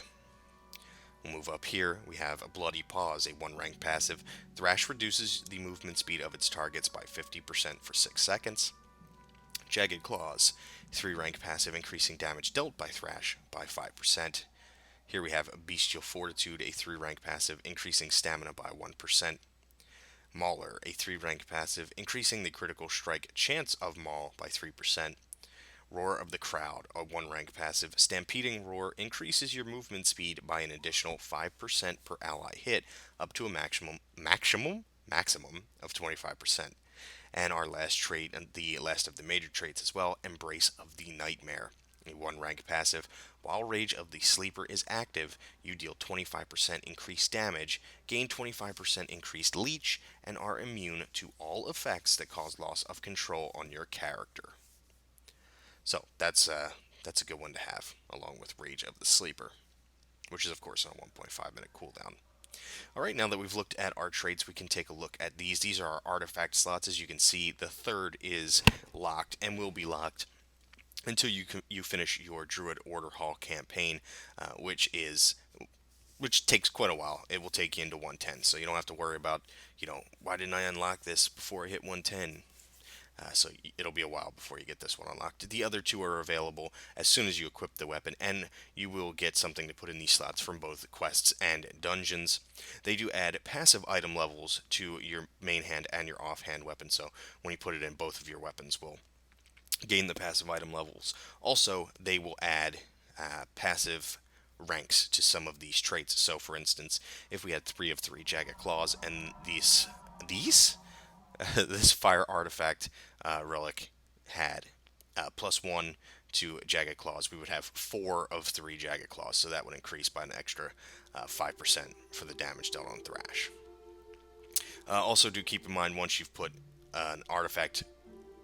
We'll move up here. We have Bloody Paws, a 1-rank passive. Thrash reduces the movement speed of its targets by 50% for 6 seconds. Jagged Claws, 3-rank passive, increasing damage dealt by Thrash by 5%. Here we have Bestial Fortitude, a 3-rank passive, increasing stamina by 1%. Mauler, a 3-rank passive, increasing the critical strike chance of Maul by 3%. Roar of the Crowd, a 1-rank passive. Stampeding Roar increases your movement speed by an additional 5% per ally hit, up to a maximum of 25%. And our last trait, and the last of the major traits as well, Embrace of the Nightmare, a 1-rank passive. While Rage of the Sleeper is active, you deal 25% increased damage, gain 25% increased leech, and are immune to all effects that cause loss of control on your character. So that's a good one to have, along with Rage of the Sleeper, which is of course on a 1.5 minute cooldown. Alright, now that we've looked at our traits, we can take a look at these. These are our artifact slots. As you can see, the third is locked and will be locked until you finish your Druid Order Hall campaign, which takes quite a while. It will take you into 110, so you don't have to worry about, why didn't I unlock this before I hit 110? So it'll be a while before you get this one unlocked. The other 2 are available as soon as you equip the weapon, and you will get something to put in these slots from both quests and dungeons. They do add passive item levels to your main hand and your offhand weapon, so when you put it in, both of your weapons will gain the passive item levels. Also, they will add passive ranks to some of these traits. So, for instance, if we had 3 of 3 Jagged Claws and these this fire artifact relic had +1 to Jagged Claws, we would have 4 of 3 Jagged Claws, so that would increase by an extra 5% for the damage dealt on Thrash. Also, do keep in mind, once you've put an artifact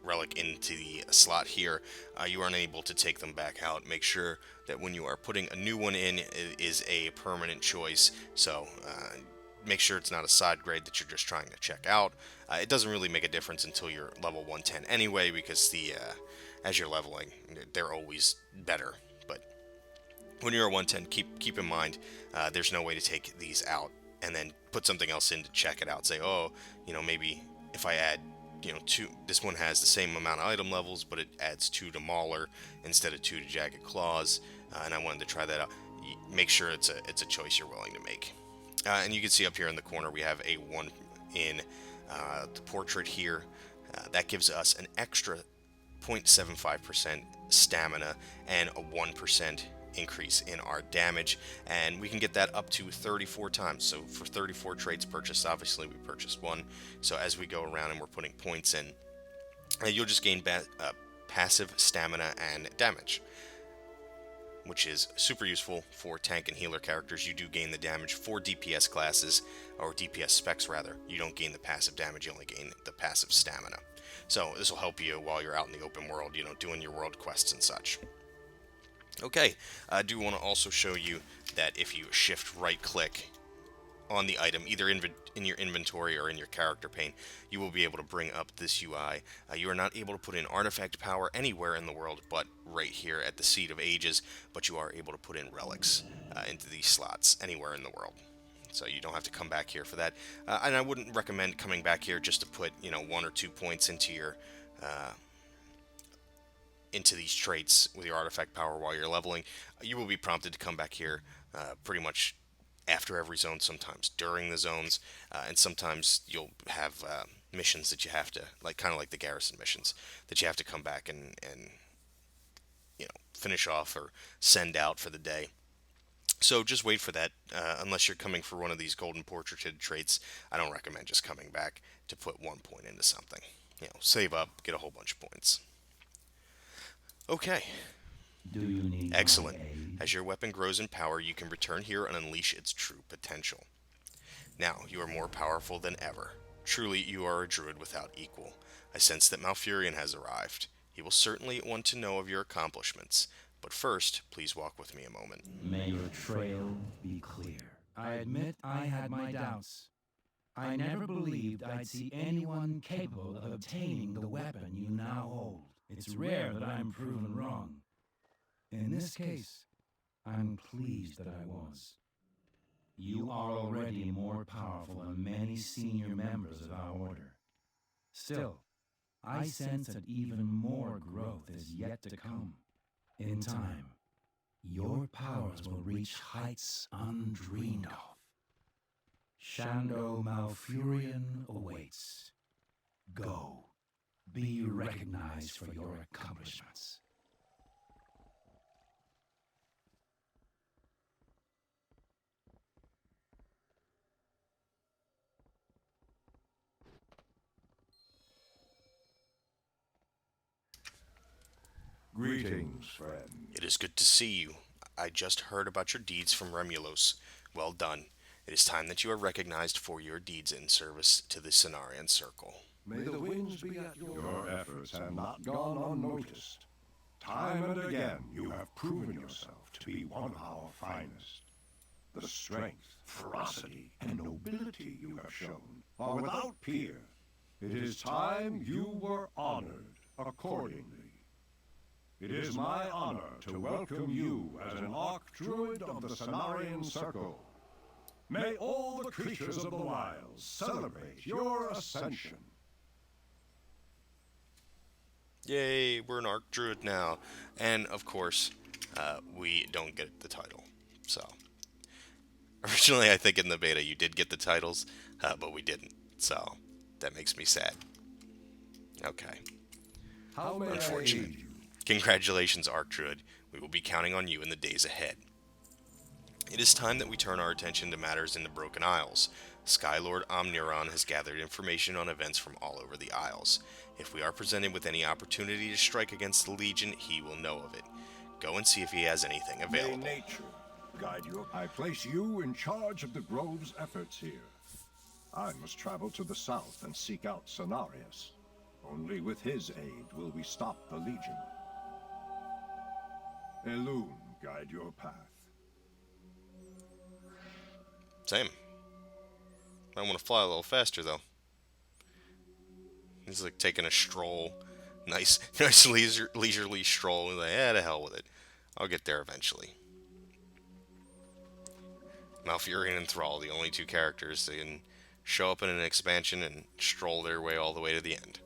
relic into the slot here, you are unable to take them back out. Make sure that when you are putting a new one in, it is a permanent choice, so make sure it's not a side grade that you're just trying to check out. It doesn't really make a difference until you're level 110 anyway, because as you're leveling, they're always better. But when you're at 110, keep in mind there's no way to take these out and then put something else in to check it out. Say, oh, maybe if I add, 2, this one has the same amount of item levels, but it adds 2 to Mauler instead of 2 to Jagged Claws, and I wanted to try that out. Make sure it's a choice you're willing to make. And you can see up here in the corner we have a 1 in the portrait here. That gives us an extra 0.75% stamina and a 1% increase in our damage, and we can get that up to 34 times. So for 34 traits purchased, obviously we purchased 1, so as we go around and we're putting points in, you'll just gain passive stamina and damage, which is super useful for tank and healer characters. You do gain the damage for DPS classes, or DPS specs rather. You don't gain the passive damage, you only gain the passive stamina. So this will help you while you're out in the open world, doing your world quests and such. Okay, I do want to also show you that if you shift right click on the item, either in your inventory or in your character pane, you will be able to bring up this UI. You are not able to put in artifact power anywhere in the world but right here at the Seed of Ages, but you are able to put in relics into these slots anywhere in the world. So you don't have to come back here for that. And I wouldn't recommend coming back here just to put 1 or 2 points into your into these traits with your artifact power while you're leveling. You will be prompted to come back here pretty much after every zone, sometimes during the zones, and sometimes you'll have missions that you have to, kind of like the garrison missions, that you have to come back and finish off or send out for the day. So just wait for that. Unless you're coming for one of these golden portraited traits, I don't recommend just coming back to put 1 point into something. Save up, get a whole bunch of points. Okay. Do you need excellent. my aid? As your weapon grows in power, you can return here and unleash its true potential. Now, you are more powerful than ever. Truly, you are a druid without equal. I sense that Malfurion has arrived. He will certainly want to know of your accomplishments. But first, please walk with me a moment. May your trail be clear. I admit I had my doubts. I never believed I'd see anyone capable of obtaining the weapon you now hold. It's rare that I'm proven wrong. In this case, I'm pleased that I was. You are already more powerful than many senior members of our order. Still, I sense that even more growth is yet to come. In time, your powers will reach heights undreamed of. Shando Malfurion awaits. Go. Be recognized for your accomplishments. Greetings, friend. It is good to see you. I just heard about your deeds from Remulos. Well done. It is time that you are recognized for your deeds in service to the Cenarian Circle. May the winds be at your efforts have not gone unnoticed. Time and again, you have proven yourself to be one of our finest. The strength, ferocity, and nobility you have shown are without peer. It is time you were honored accordingly. It is my honor to welcome you as an Archdruid of the Cenarian Circle. May all the creatures of the wilds celebrate your ascension. Yay, we're an Archdruid now. And, of course, we don't get the title. So, originally I think in the beta you did get the titles, but we didn't. So, that makes me sad. Okay. How may I aid Unfortunate. you? Congratulations, Arc Druid. We will be counting on you in the days ahead. It is time that we turn our attention to matters in the Broken Isles. Skylord Omniron has gathered information on events from all over the Isles. If we are presented with any opportunity to strike against the Legion, he will know of it. Go and see if he has anything May available. nature guide you. I place you in charge of the Grove's efforts here. I must travel to the south and seek out Cenarius. Only with his aid will we stop the Legion. Elune guide your path. Same. I want to fly a little faster, though. He's like taking a stroll. Nice leisurely stroll. He's like, to hell with it. I'll get there eventually. Malfurion and Thrall, the only two characters that can show up in an expansion and stroll their way all the way to the end.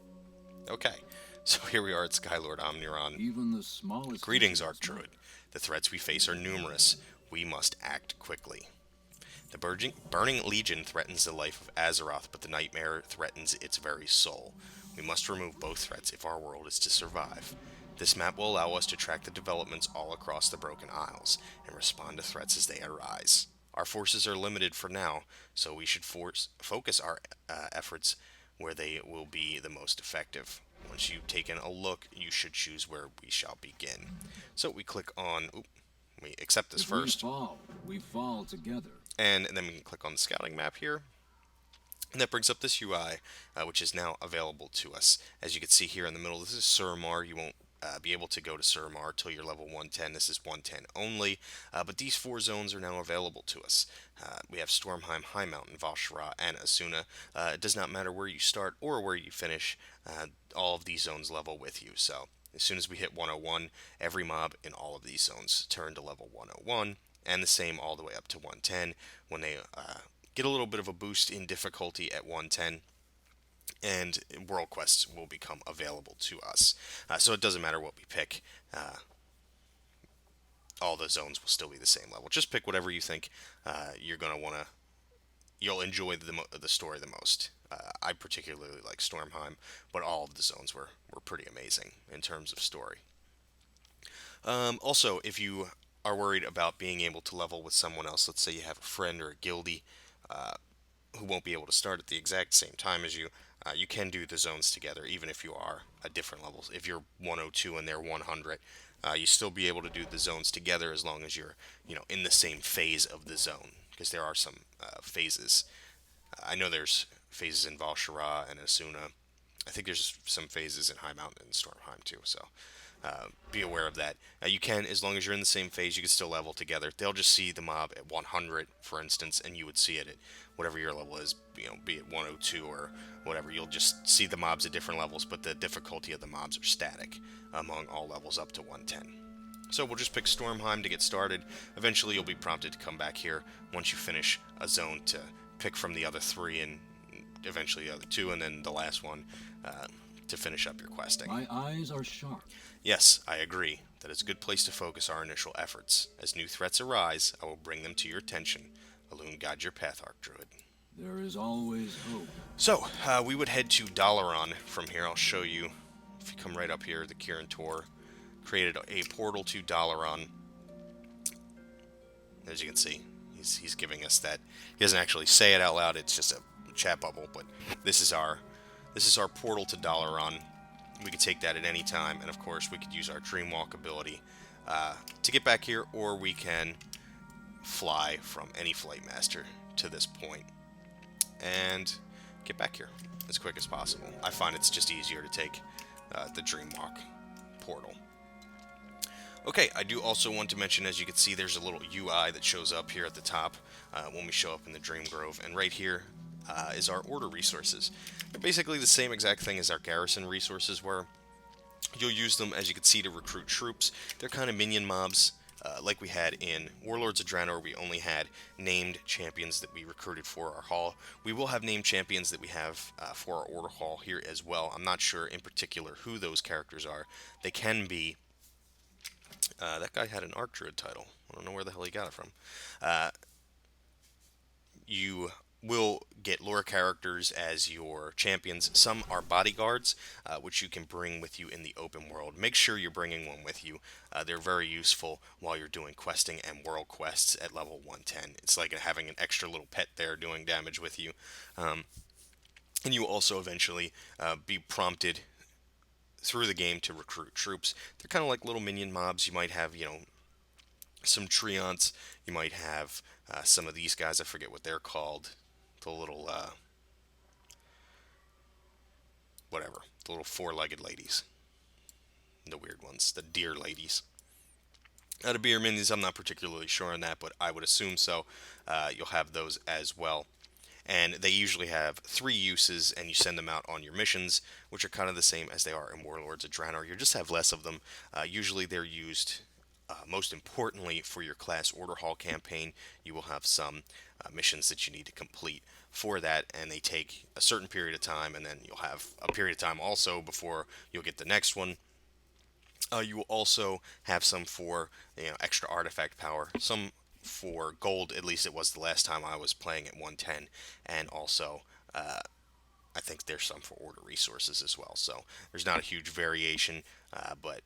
Okay, so here we are at Skylord Omniron. Even the smallest... Greetings, Arc Druid. The threats we face are numerous. We must act quickly. The Burning Legion threatens the life of Azeroth, but the Nightmare threatens its very soul. We must remove both threats if our world is to survive. This map will allow us to track the developments all across the Broken Isles, and respond to threats as they arise. Our forces are limited for now, so we should focus our efforts where they will be the most effective. Once you've taken a look, you should choose where we shall begin. So we click on... we accept this first. We fall together. And then we can click on the scouting map here. And that brings up this UI, which is now available to us. As you can see here in the middle, this is Suramar. You won't be able to go to Suramar till you're level 110. This is 110 only. But these 4 zones are now available to us. We have Stormheim, High Mountain, Val'sharah, and Asuna. It does not matter where you start or where you finish. All of these zones level with you. So as soon as we hit 101, every mob in all of these zones turn to level 101. And the same all the way up to 110 when they get a little bit of a boost in difficulty at 110, and world quests will become available to us. So it doesn't matter what we pick, all the zones will still be the same level. Just pick whatever you think you're going to want to, you'll enjoy the story the most. I particularly like Stormheim, but all of the zones were pretty amazing in terms of story. Also, if you are worried about being able to level with someone else, let's say you have a friend or a guildie who won't be able to start at the exact same time as you, you can do the zones together, even if you are at different levels. If you're 102 and they're 100, you still be able to do the zones together as long as you're, in the same phase of the zone, because there are some phases. I know there's phases in Val'sharah and Asuna. I think there's some phases in High Mountain and Stormheim too, so be aware of that. You can, as long as you're in the same phase, you can still level together. They'll just see the mob at 100, for instance, and you would see it at whatever your level is, be it 102 or whatever. You'll just see the mobs at different levels, but the difficulty of the mobs are static among all levels up to 110. So we'll just pick Stormheim to get started. Eventually you'll be prompted to come back here once you finish a zone to pick from the other 3 and eventually the other 2, and then the last one to finish up your questing. My eyes are sharp. Yes, I agree. That is a good place to focus our initial efforts. As new threats arise, I will bring them to your attention. Elune, guide your path, Arc Druid. There is always hope. So, we would head to Dalaran from here. I'll show you. If you come right up here, the Kirin Tor created a portal to Dalaran. As you can see, he's giving us that. He doesn't actually say it out loud. It's just a chat bubble. But this is our portal to Dalaran. We could take that at any time, and of course we could use our Dreamwalk ability to get back here, or we can fly from any Flight Master to this point and get back here as quick as possible. I find it's just easier to take the Dreamwalk portal. Okay, I do also want to mention, as you can see, there's a little UI that shows up here at the top when we show up in the Dream Grove, and right here is our order resources. They're basically the same exact thing as our garrison resources were. You'll use them, as you can see, to recruit troops. They're kind of minion mobs, like we had in Warlords of Draenor. We only had named champions that we recruited for our hall. We will have named champions that we have for our order hall here as well. I'm not sure in particular who those characters are. They can be... that guy had an Arc Druid title. I don't know where the hell he got it from. You will get lore characters as your champions. Some are bodyguards, which you can bring with you in the open world. Make sure you're bringing one with you. They're very useful while you're doing questing and world quests at level 110. It's like having an extra little pet there doing damage with you. And you will also eventually be prompted through the game to recruit troops. They're kind of like little minion mobs. You might have, some treants. You might have some of these guys. I forget what they're called. The little, whatever. The little four-legged ladies. The weird ones. The deer ladies. To be your minions, I'm not particularly sure on that, but I would assume so. You'll have those as well. And they usually have 3 uses, and you send them out on your missions, which are kind of the same as they are in Warlords of Draenor. You just have less of them. Usually they're used, most importantly, for your class order hall campaign. You will have some missions that you need to complete for that, and they take a certain period of time, and then you'll have a period of time also before you'll get the next one. You will also have some for extra artifact power, some for gold. At least it was the last time I was playing at 110, and also I think there's some for order resources as well. So there's not a huge variation, but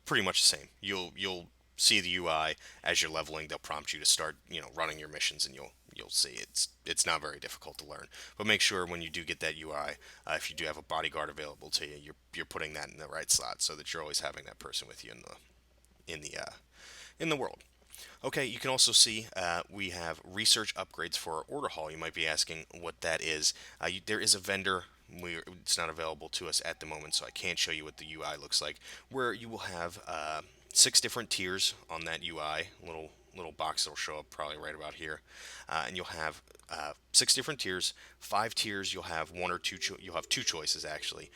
pretty much the same. You'll see the UI as you're leveling. They'll prompt you to start running your missions, and you'll see it's not very difficult to learn. But make sure when you do get that UI, if you do have a bodyguard available to you, you're putting that in the right slot so that you're always having that person with you in the world. Okay, you can also see we have research upgrades for our order hall. You might be asking what that is. There is a vendor. It's not available to us at the moment, so I can't show you what the UI looks like. Where you will have 6 different tiers on that UI. Little box that'll show up probably right about here, and you'll have 6 different tiers. 5 tiers you'll have one or two. You'll have 2 choices actually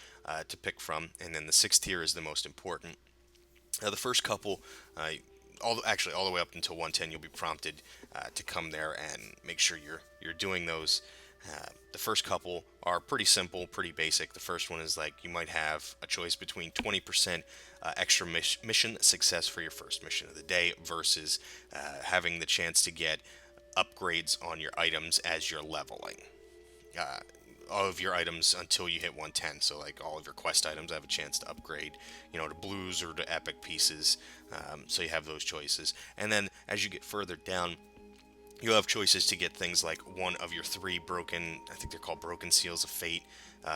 to pick from, and then the 6th tier is the most important. The first couple, all the way up until 110, you'll be prompted to come there and make sure you're doing those. The first couple are pretty simple, pretty basic. The first one is like you might have a choice between 20% extra mission success for your first mission of the day versus having the chance to get upgrades on your items as you're leveling. All of your items until you hit 110. So like all of your quest items have a chance to upgrade, to blues or to epic pieces. So you have those choices. And then as you get further down, you'll have choices to get things like one of your 3 broken, I think they're called broken seals of fate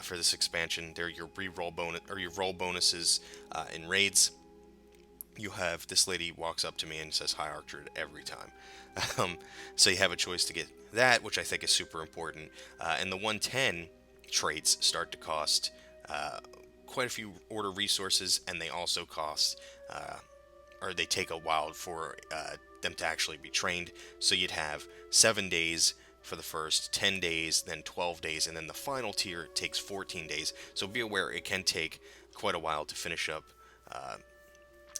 for this expansion. They're your reroll bonus or your roll bonuses in raids. You have this lady walks up to me and says hi Archdruid every time. So you have a choice to get that, which I think is super important. And the 110 traits start to cost quite a few order resources, and they also cost, or they take a while for them to actually be trained. So you'd have 7 days for the first, 10 days, then 12 days, and then the final tier takes 14 days. So be aware it can take quite a while to finish up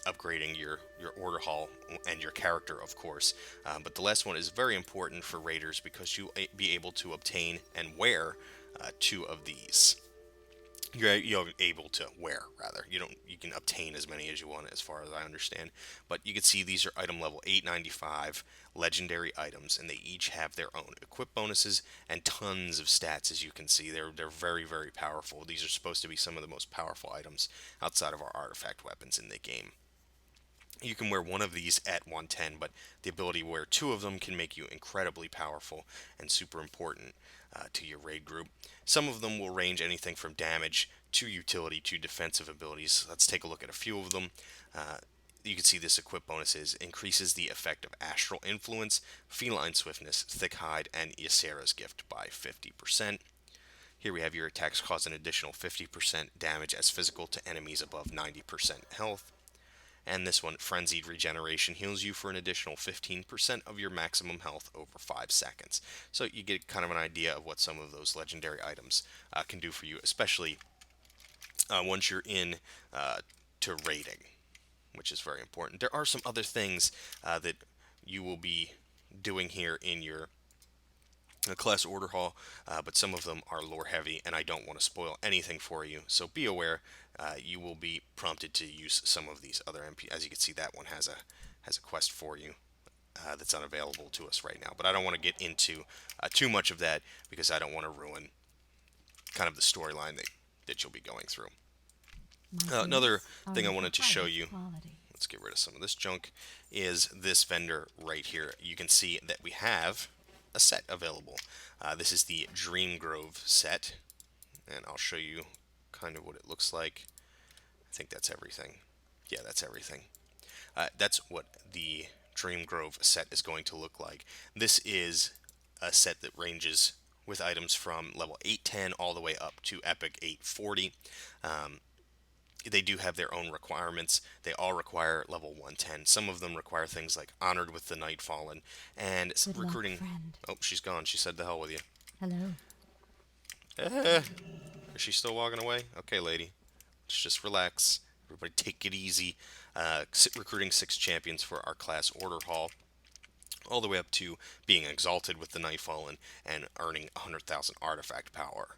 upgrading your order hall and your character, of course. But the last one is very important for raiders because you'll be able to obtain and wear 2 of these. You're able to wear, rather. You can obtain as many as you want, as far as I understand. But you can see these are item level 895 legendary items, and they each have their own equip bonuses and tons of stats. As you can see, they're very, very powerful. These are supposed to be some of the most powerful items outside of our artifact weapons in the game. You can wear one of these at 110, but the ability to wear 2 of them can make you incredibly powerful and super important to your raid group. Some of them will range anything from damage to utility to defensive abilities. Let's take a look at a few of them. You can see this equip bonuses increases the effect of astral influence, feline swiftness, thick hide, and Ysera's gift by 50%. Here we have your attacks cause an additional 50% damage as physical to enemies above 90% health. And this one, Frenzied Regeneration, heals you for an additional 15% of your maximum health over 5 seconds. So you get kind of an idea of what some of those legendary items can do for you, especially once you're in to raiding, which is very important. There are some other things that you will be doing here in your class order hall, but some of them are lore heavy, and I don't want to spoil anything for you, so be aware. You will be prompted to use some of these other MP. As you can see, that one has a quest for you that's unavailable to us right now. But I don't want to get into too much of that because I don't want to ruin kind of the storyline that you'll be going through. Another thing I wanted to show you, let's get rid of some of this junk, is this vendor right here. You can see that we have a set available. This is the Dream Grove set, and I'll show you kind of what it looks like. I think that's everything. Yeah, that's everything. That's what the Dream Grove set is going to look like. This is a set that ranges with items from level 810 all the way up to Epic 840. They do have their own requirements. They all require level 110. Some of them require things like Honored with the Night Fallen and Good recruiting. luck, friend. Oh, she's gone. She said the hell with you. Hello. Is she still walking away? Okay, lady. Let's just relax. Everybody take it easy. Recruiting 6 champions for our class order hall, all the way up to being exalted with the Nightfallen and earning 100,000 artifact power.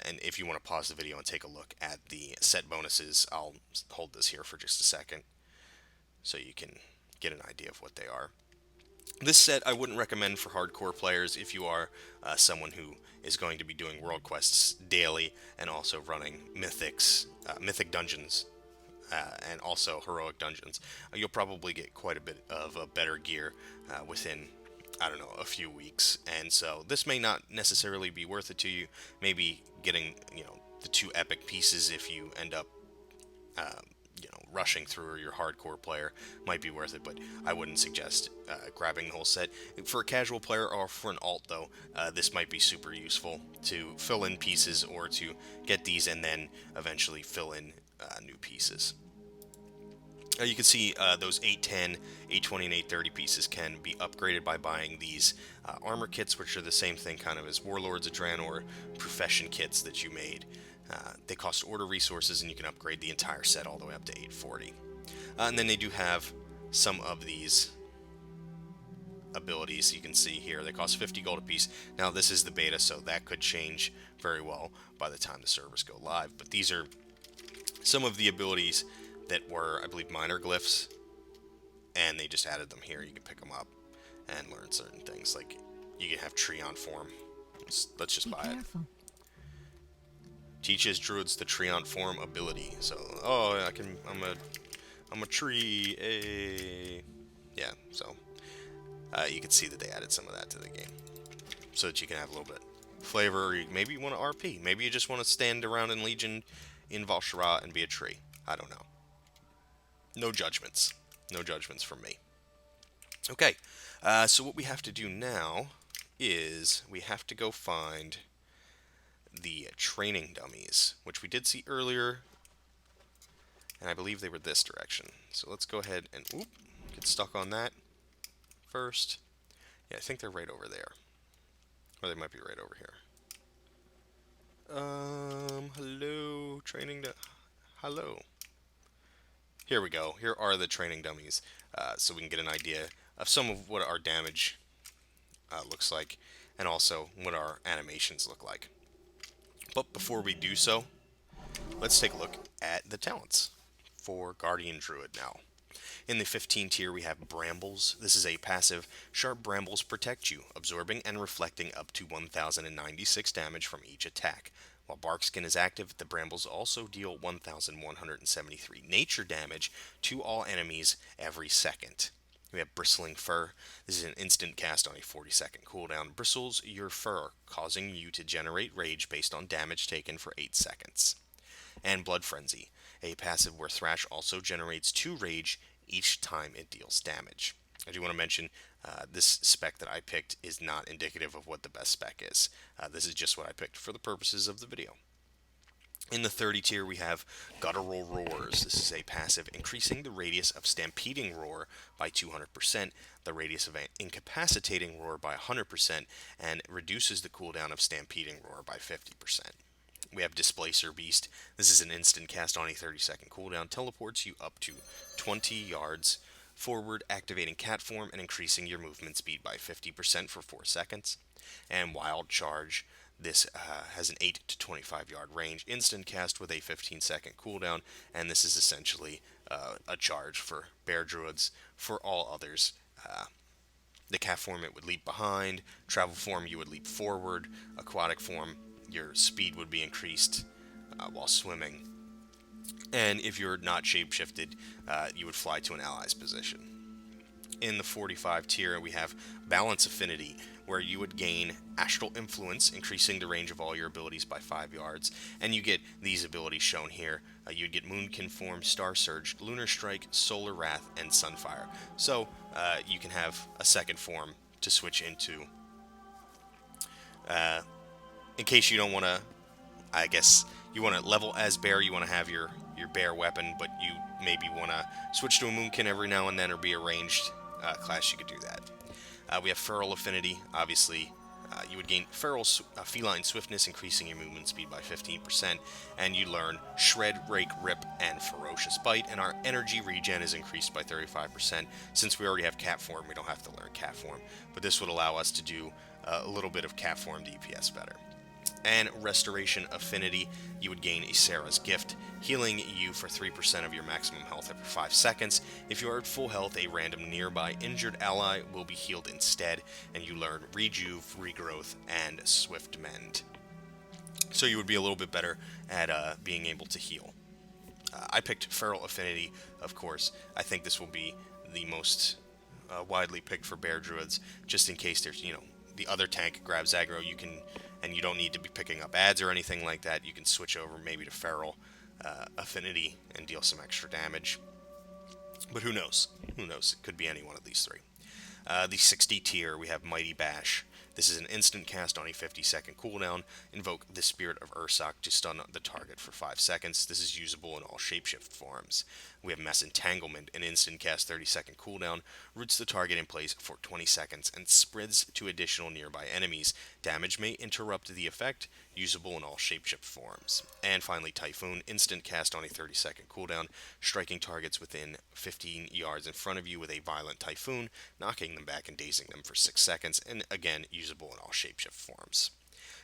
And if you want to pause the video and take a look at the set bonuses, I'll hold this here for just a second so you can get an idea of what they are. This set I wouldn't recommend for hardcore players if you are someone who is going to be doing world quests daily and also running mythic dungeons and also heroic dungeons. You'll probably get quite a bit of better gear within, I don't know, a few weeks. And so this may not necessarily be worth it to you. Maybe getting, the 2 epic pieces if you end up rushing through, or your hardcore player might be worth it, but I wouldn't suggest grabbing the whole set. For a casual player or for an alt though, this might be super useful to fill in pieces or to get these and then eventually fill in new pieces. You can see those 810, 820, and 830 pieces can be upgraded by buying these armor kits, which are the same thing kind of as Warlords of Draenor profession kits that you made. They cost order resources, and you can upgrade the entire set all the way up to 840. And then they do have some of these abilities you can see here. They cost 50 gold apiece. Now this is the beta, so that could change very well by the time the servers go live. But these are some of the abilities that were, I believe, minor glyphs, and they just added them here. You can pick them up and learn certain things, like you can have Treon form. Let's just buy it. Teaches druids the Treant form ability. So, I'm a tree. Yeah, so you can see that they added some of that to the game, so that you can have a little bit flavor. Or maybe you want to RP. Maybe you just want to stand around in Legion in Val'sharah and be a tree. I don't know. No judgments. No judgments from me. Okay, so what we have to do now is we have to go find the training dummies, which we did see earlier, and I believe they were this direction. So let's go ahead and get stuck on that first. Yeah, I think they're right over there, or they might be right over here. Hello, hello. Here we go. Here are the training dummies, so we can get an idea of some of what our damage looks like, and also what our animations look like. But before we do so, let's take a look at the talents for Guardian Druid now. In the 15 tier, we have Brambles. This is a passive. Sharp Brambles protect you, absorbing and reflecting up to 1,096 damage from each attack. While Barkskin is active, the Brambles also deal 1,173 nature damage to all enemies every second. We have Bristling Fur. This is an instant cast on a 40-second cooldown. Bristles your fur, causing you to generate rage based on damage taken for 8 seconds. And Blood Frenzy, a passive where Thrash also generates 2 rage each time it deals damage. I do want to mention this spec that I picked is not indicative of what the best spec is. This is just what I picked for the purposes of the video. In the 30 tier, we have Guttural Roars. This is a passive increasing the radius of Stampeding Roar by 200%, the radius of Incapacitating Roar by 100%, and reduces the cooldown of Stampeding Roar by 50%. We have Displacer Beast. This is an instant cast on a 30-second cooldown, teleports you up to 20 yards forward, activating cat form and increasing your movement speed by 50% for 4 seconds. And Wild Charge. This has an 8 to 25 yard range, instant cast with a 15-second cooldown, and this is essentially a charge for bear druids. For all others, The cat form, it would leap behind. Travel form, you would leap forward. Aquatic form, your speed would be increased while swimming. And if you're not shapeshifted, you would fly to an ally's position. In the 45 tier, we have Balance Affinity, where you would gain Astral Influence, increasing the range of all your abilities by 5 yards. And you get these abilities shown here. You'd get Moonkin Form, Star Surge, Lunar Strike, Solar Wrath, and Sunfire. So you can have a second form to switch into. In case you don't want to, I guess, you want to level as bear, you want to have your bear weapon, but you maybe want to switch to a Moonkin every now and then or be a ranged class, you could do that. We have Feral Affinity. Obviously, you would gain feline swiftness, increasing your movement speed by 15%, and you learn Shred, Rake, Rip, and Ferocious Bite, and our energy regen is increased by 35%. Since we already have cat form, we don't have to learn cat form, but this would allow us to do a little bit of cat form DPS better. And Restoration Affinity, you would gain a Sarah's Gift, healing you for 3% of your maximum health every 5 seconds. If you are at full health, a random nearby injured ally will be healed instead, and you learn Rejuve, Regrowth, and Swift Mend. So you would be a little bit better at being able to heal. I picked Feral Affinity, of course. I think this will be the most widely picked for Bear Druids, just in case there's, the other tank grabs aggro, and you don't need to be picking up ads or anything like that. You can switch over maybe to Feral Affinity and deal some extra damage. But who knows? Who knows? It could be any one of these three. The 60 tier, we have Mighty Bash. This is an instant cast on a 50-second cooldown. Invoke the Spirit of Ursak to stun the target for 5 seconds. This is usable in all shapeshift forms. We have Mass Entanglement, an instant cast 30-second cooldown. Roots the target in place for 20 seconds and spreads to additional nearby enemies. Damage may interrupt the effect. Usable in all shapeshift forms. And finally, Typhoon, instant cast on a 30-second cooldown, striking targets within 15 yards in front of you with a violent typhoon, knocking them back and dazing them for 6 seconds, and again, usable in all shapeshift forms.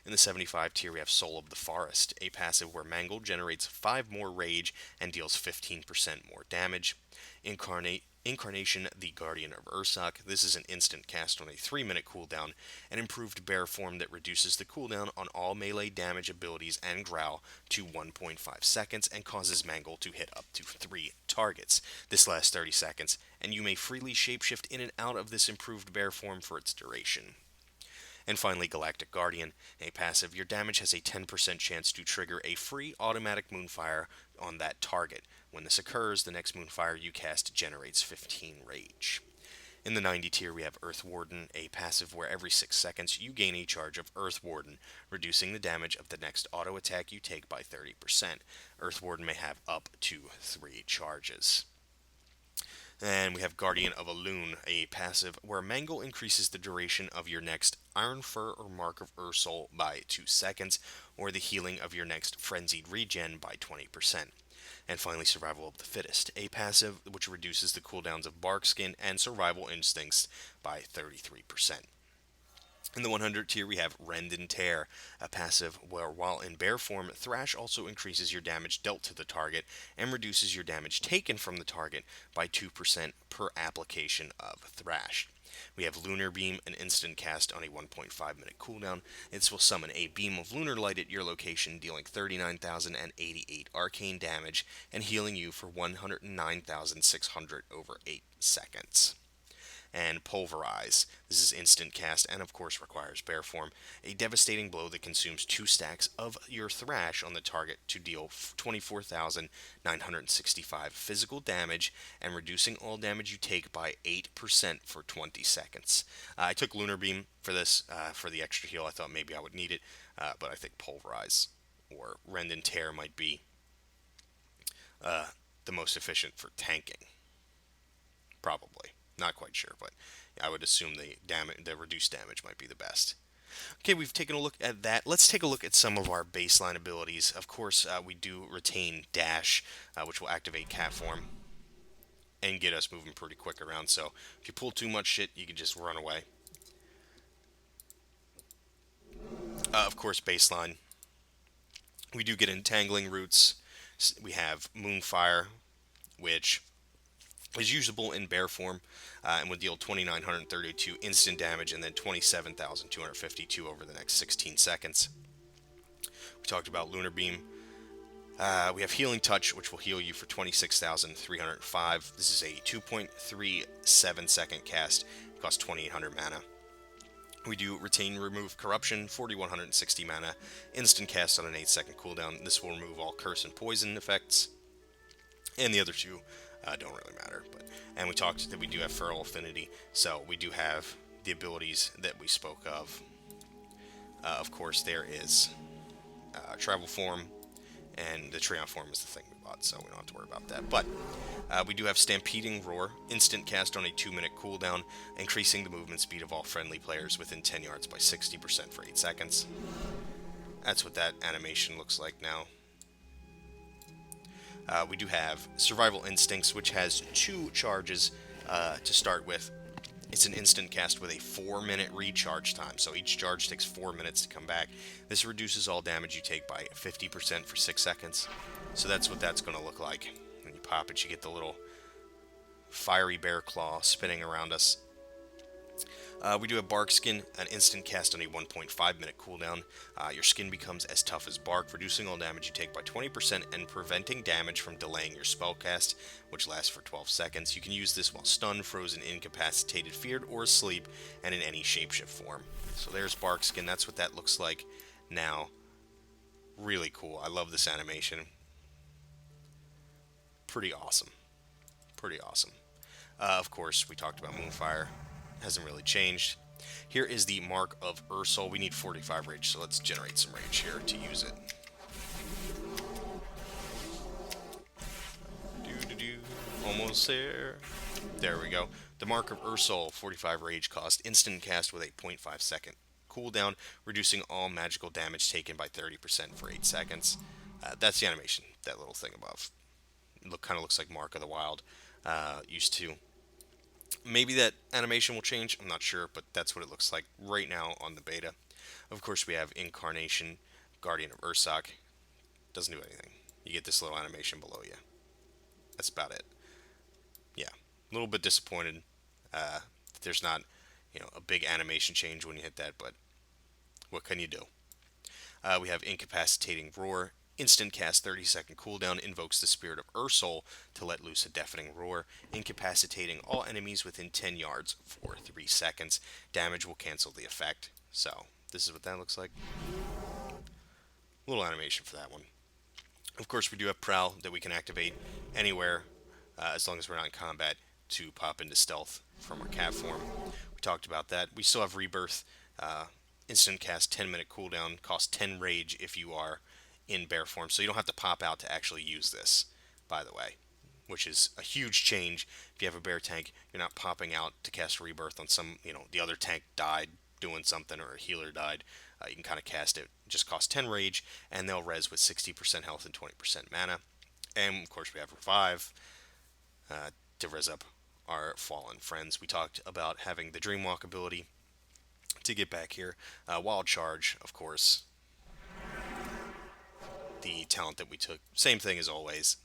In the 75 tier, we have Soul of the Forest, a passive where Mangle generates 5 more rage and deals 15% more damage. Incarnation, the Guardian of Ursak. This is an instant cast on a 3-minute cooldown, an improved bear form that reduces the cooldown on all melee damage abilities and growl to 1.5 seconds and causes Mangle to hit up to 3 targets. This lasts 30 seconds, and you may freely shapeshift in and out of this improved bear form for its duration. And finally, Galactic Guardian, a passive. Your damage has a 10% chance to trigger a free automatic Moonfire on that target. When this occurs, the next Moonfire you cast generates 15 rage. In the 90 tier, we have Earth Warden, a passive where every 6 seconds you gain a charge of Earth Warden, reducing the damage of the next auto attack you take by 30%. Earth Warden may have up to 3 charges. And we have Guardian of Elune, a passive where Mangle increases the duration of your next Iron Fur or Mark of Ursul by 2 seconds, or the healing of your next Frenzied Regen by 20%. And finally, Survival of the Fittest, a passive which reduces the cooldowns of Barkskin and Survival Instincts by 33%. In the 100 tier, we have Rend and Tear, a passive where, while in bear form, Thrash also increases your damage dealt to the target and reduces your damage taken from the target by 2% per application of Thrash. We have Lunar Beam, an instant cast on a 1.5-minute cooldown. This will summon a beam of lunar light at your location, dealing 39,088 arcane damage and healing you for 109,600 over 8 seconds. And Pulverize. This is instant cast and of course requires bear form. A devastating blow that consumes 2 stacks of your Thrash on the target to deal 24,965 physical damage and reducing all damage you take by 8% for 20 seconds. I took Lunar Beam for this, for the extra heal. I thought maybe I would need it, but I think Pulverize or Rend and Tear might be the most efficient for tanking. Probably. Not quite sure, but I would assume the reduced damage might be the best. Okay, we've taken a look at that. Let's take a look at some of our baseline abilities. Of course, we do retain Dash, which will activate Cat Form and get us moving pretty quick around. So if you pull too much shit, you can just run away. Of course, baseline. We do get Entangling Roots. We have Moonfire, which is usable in bear form and would deal 2,932 instant damage and then 27,252 over the next 16 seconds. We talked about Lunar Beam. We have Healing Touch, which will heal you for 26,305. This is a 2.37 second cast. It costs 2,800 mana. We do Retain Remove Corruption, 4,160 mana. Instant cast on an 8-second cooldown. This will remove all curse and poison effects. And the other two don't really matter. And we talked that we do have Feral Affinity, so we do have the abilities that we spoke of. Of course, there is Travel Form, and the Treant Form is the thing we bought, so we don't have to worry about that. But we do have Stampeding Roar, instant cast on a 2-minute cooldown, increasing the movement speed of all friendly players within 10 yards by 60% for 8 seconds. That's what that animation looks like now. We do have Survival Instincts, which has 2 charges to start with. It's an instant cast with a 4-minute recharge time, so each charge takes 4 minutes to come back. This reduces all damage you take by 50% for 6 seconds. So that's what that's going to look like. When you pop it, you get the little fiery bear claw spinning around us. We do have Bark Skin, an instant cast on a 1.5-minute cooldown. Your skin becomes as tough as bark, reducing all damage you take by 20% and preventing damage from delaying your spell cast, which lasts for 12 seconds. You can use this while stunned, frozen, incapacitated, feared, or asleep, and in any shapeshift form. So there's Bark Skin. That's what that looks like now. Really cool. I love this animation. Pretty awesome. Pretty awesome. Of course, we talked about Moonfire. Hasn't really changed. Here is the Mark of Ursol. We need 45 rage, so let's generate some rage here to use it. Almost there. There we go. The Mark of Ursol, 45 rage cost, instant cast with a 0.5 second cooldown, reducing all magical damage taken by 30% for 8 seconds. That's the animation, that little thing above. Kind of looks like Mark of the Wild used to. Maybe that animation will change, I'm not sure, but that's what it looks like right now on the beta. Of course, we have Incarnation, Guardian of Ursoc. Doesn't do anything. You get this little animation below you. That's about it. Yeah, a little bit disappointed. There's not, a big animation change when you hit that, but what can you do? We have Incapacitating Roar. Instant cast, 30-second cooldown, invokes the Spirit of Ursol to let loose a deafening roar, incapacitating all enemies within 10 yards for 3 seconds. Damage will cancel the effect. So, this is what that looks like. Little animation for that one. Of course, we do have Prowl that we can activate anywhere, as long as we're not in combat, to pop into stealth from our cat form. We talked about that. We still have Rebirth. Instant cast, 10-minute cooldown, costs 10 rage if you are in bear form, so you don't have to pop out to actually use this, by the way, which is a huge change. If you have a bear tank, you're not popping out to cast Rebirth on some, the other tank died doing something or a healer died. You can kind of cast it. It just costs 10 rage, and they'll res with 60% health and 20% mana. And, of course, we have Revive to res up our fallen friends. We talked about having the Dreamwalk ability to get back here. Wild Charge, of course, the talent that we took. Same thing as always.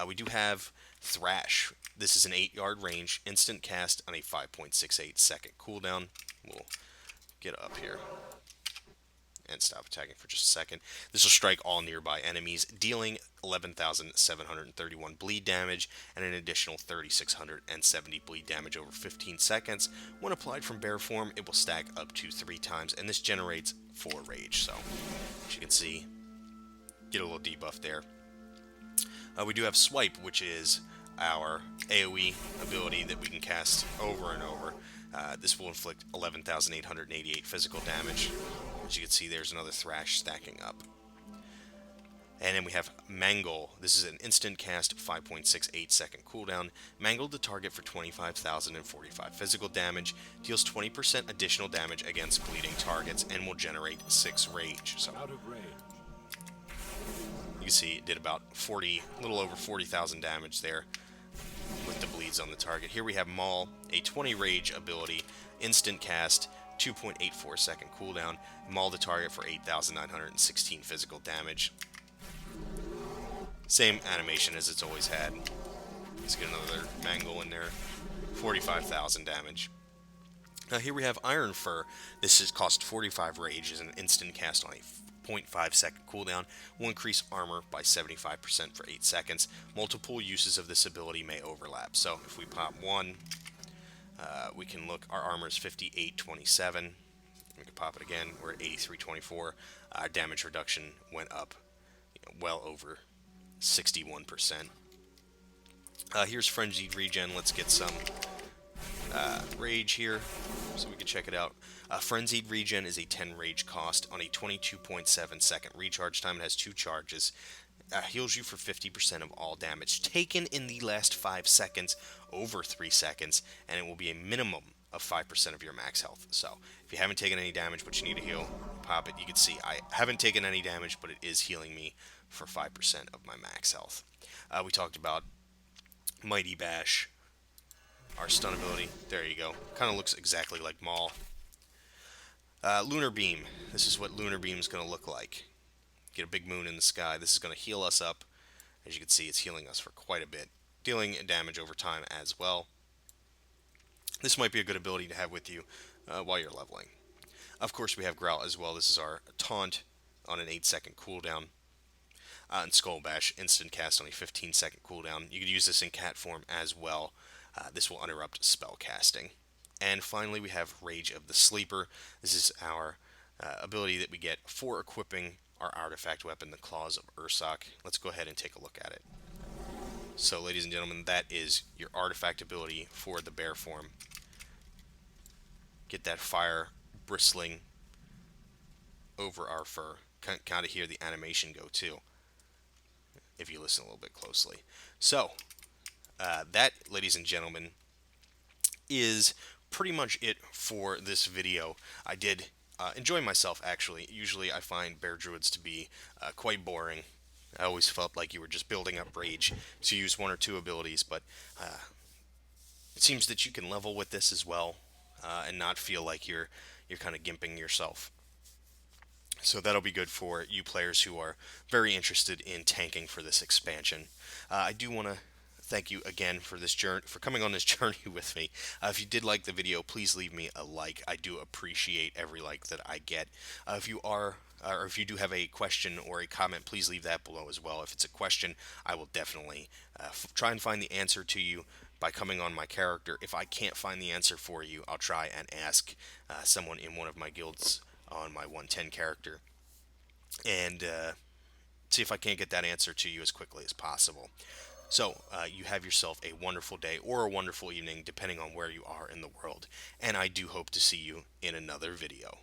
We do have Thrash. This is an 8-yard range, instant cast on a 5.68 second cooldown. We'll get up here and stop attacking for just a second. This will strike all nearby enemies, dealing 11,731 bleed damage and an additional 3,670 bleed damage over 15 seconds. When applied from bear form, it will stack up to 3 times, and this generates 4 rage. So, as you can see, get a little debuff there. We do have Swipe, which is our AoE ability that we can cast over and over. This will inflict 11,888 physical damage. As you can see, there's another Thrash stacking up. And then we have Mangle. This is an instant cast, 5.68 second cooldown. Mangle the target for 25,045 physical damage, deals 20% additional damage against bleeding targets, and will generate 6 rage. So, Out of range. you can see it did about a little over 40,000 damage there with the bleeds on the target. Here we have Maul, a 20 rage ability, instant cast, 2.84 second cooldown. Maul the target for 8,916 physical damage. Same animation as it's always had. Let's get another mangle in there. 45,000 damage. Now here we have Iron Fur. This is cost 45 rage, is an instant cast on a 0.5 second cooldown, will increase armor by 75% for 8 seconds. Multiple uses of this ability may overlap. So if we pop one, we can look, our armor is 5827. We can pop it again, we're at 8324. Our damage reduction went up well over 61%. Here's Frenzied Regen. Let's get some rage here so we can check it out. Frenzied Regen is a 10 rage cost on a 22.7 second recharge time. It has 2 charges. Heals you for 50% of all damage taken in the last 5 seconds over 3 seconds, and it will be a minimum of 5% of your max health. So if you haven't taken any damage but you need to heal, pop it. You can see I haven't taken any damage, but it is healing me for 5% of my max health. We talked about Mighty Bash, our stun ability. There you go. Kind of looks exactly like Maul. Lunar Beam. This is what Lunar Beam is going to look like. Get a big moon in the sky. This is going to heal us up. As you can see, it's healing us for quite a bit, dealing damage over time as well. This might be a good ability to have with you while you're leveling. Of course, we have Growl as well. This is our taunt on an 8-second cooldown. And Skull Bash, instant cast on a 15-second cooldown. You could use this in cat form as well. This will interrupt spell casting. And finally, we have Rage of the Sleeper. This is our ability that we get for equipping our artifact weapon, the Claws of Ursoc. Let's go ahead and take a look at it. So, ladies and gentlemen, that is your artifact ability for the bear form. Get that fire bristling over our fur. Kind of hear the animation go too, if you listen a little bit closely. So, that, ladies and gentlemen, is pretty much it for this video. I did enjoy myself, actually. Usually I find bear druids to be quite boring. I always felt like you were just building up rage to use 1 or 2 abilities, but it seems that you can level with this as well and not feel like you're kind of gimping yourself. So that'll be good for you players who are very interested in tanking for this expansion. I do want to thank you again for this journey, for coming on this journey with me. If you did like the video, please leave me a like. I do appreciate every like that I get. If you do have a question or a comment, please leave that below as well. If it's a question, I will definitely try and find the answer to you by coming on my character. If I can't find the answer for you, I'll try and ask someone in one of my guilds on my 110 character and see if I can't get that answer to you as quickly as possible. So, you have yourself a wonderful day or a wonderful evening, depending on where you are in the world, and I do hope to see you in another video.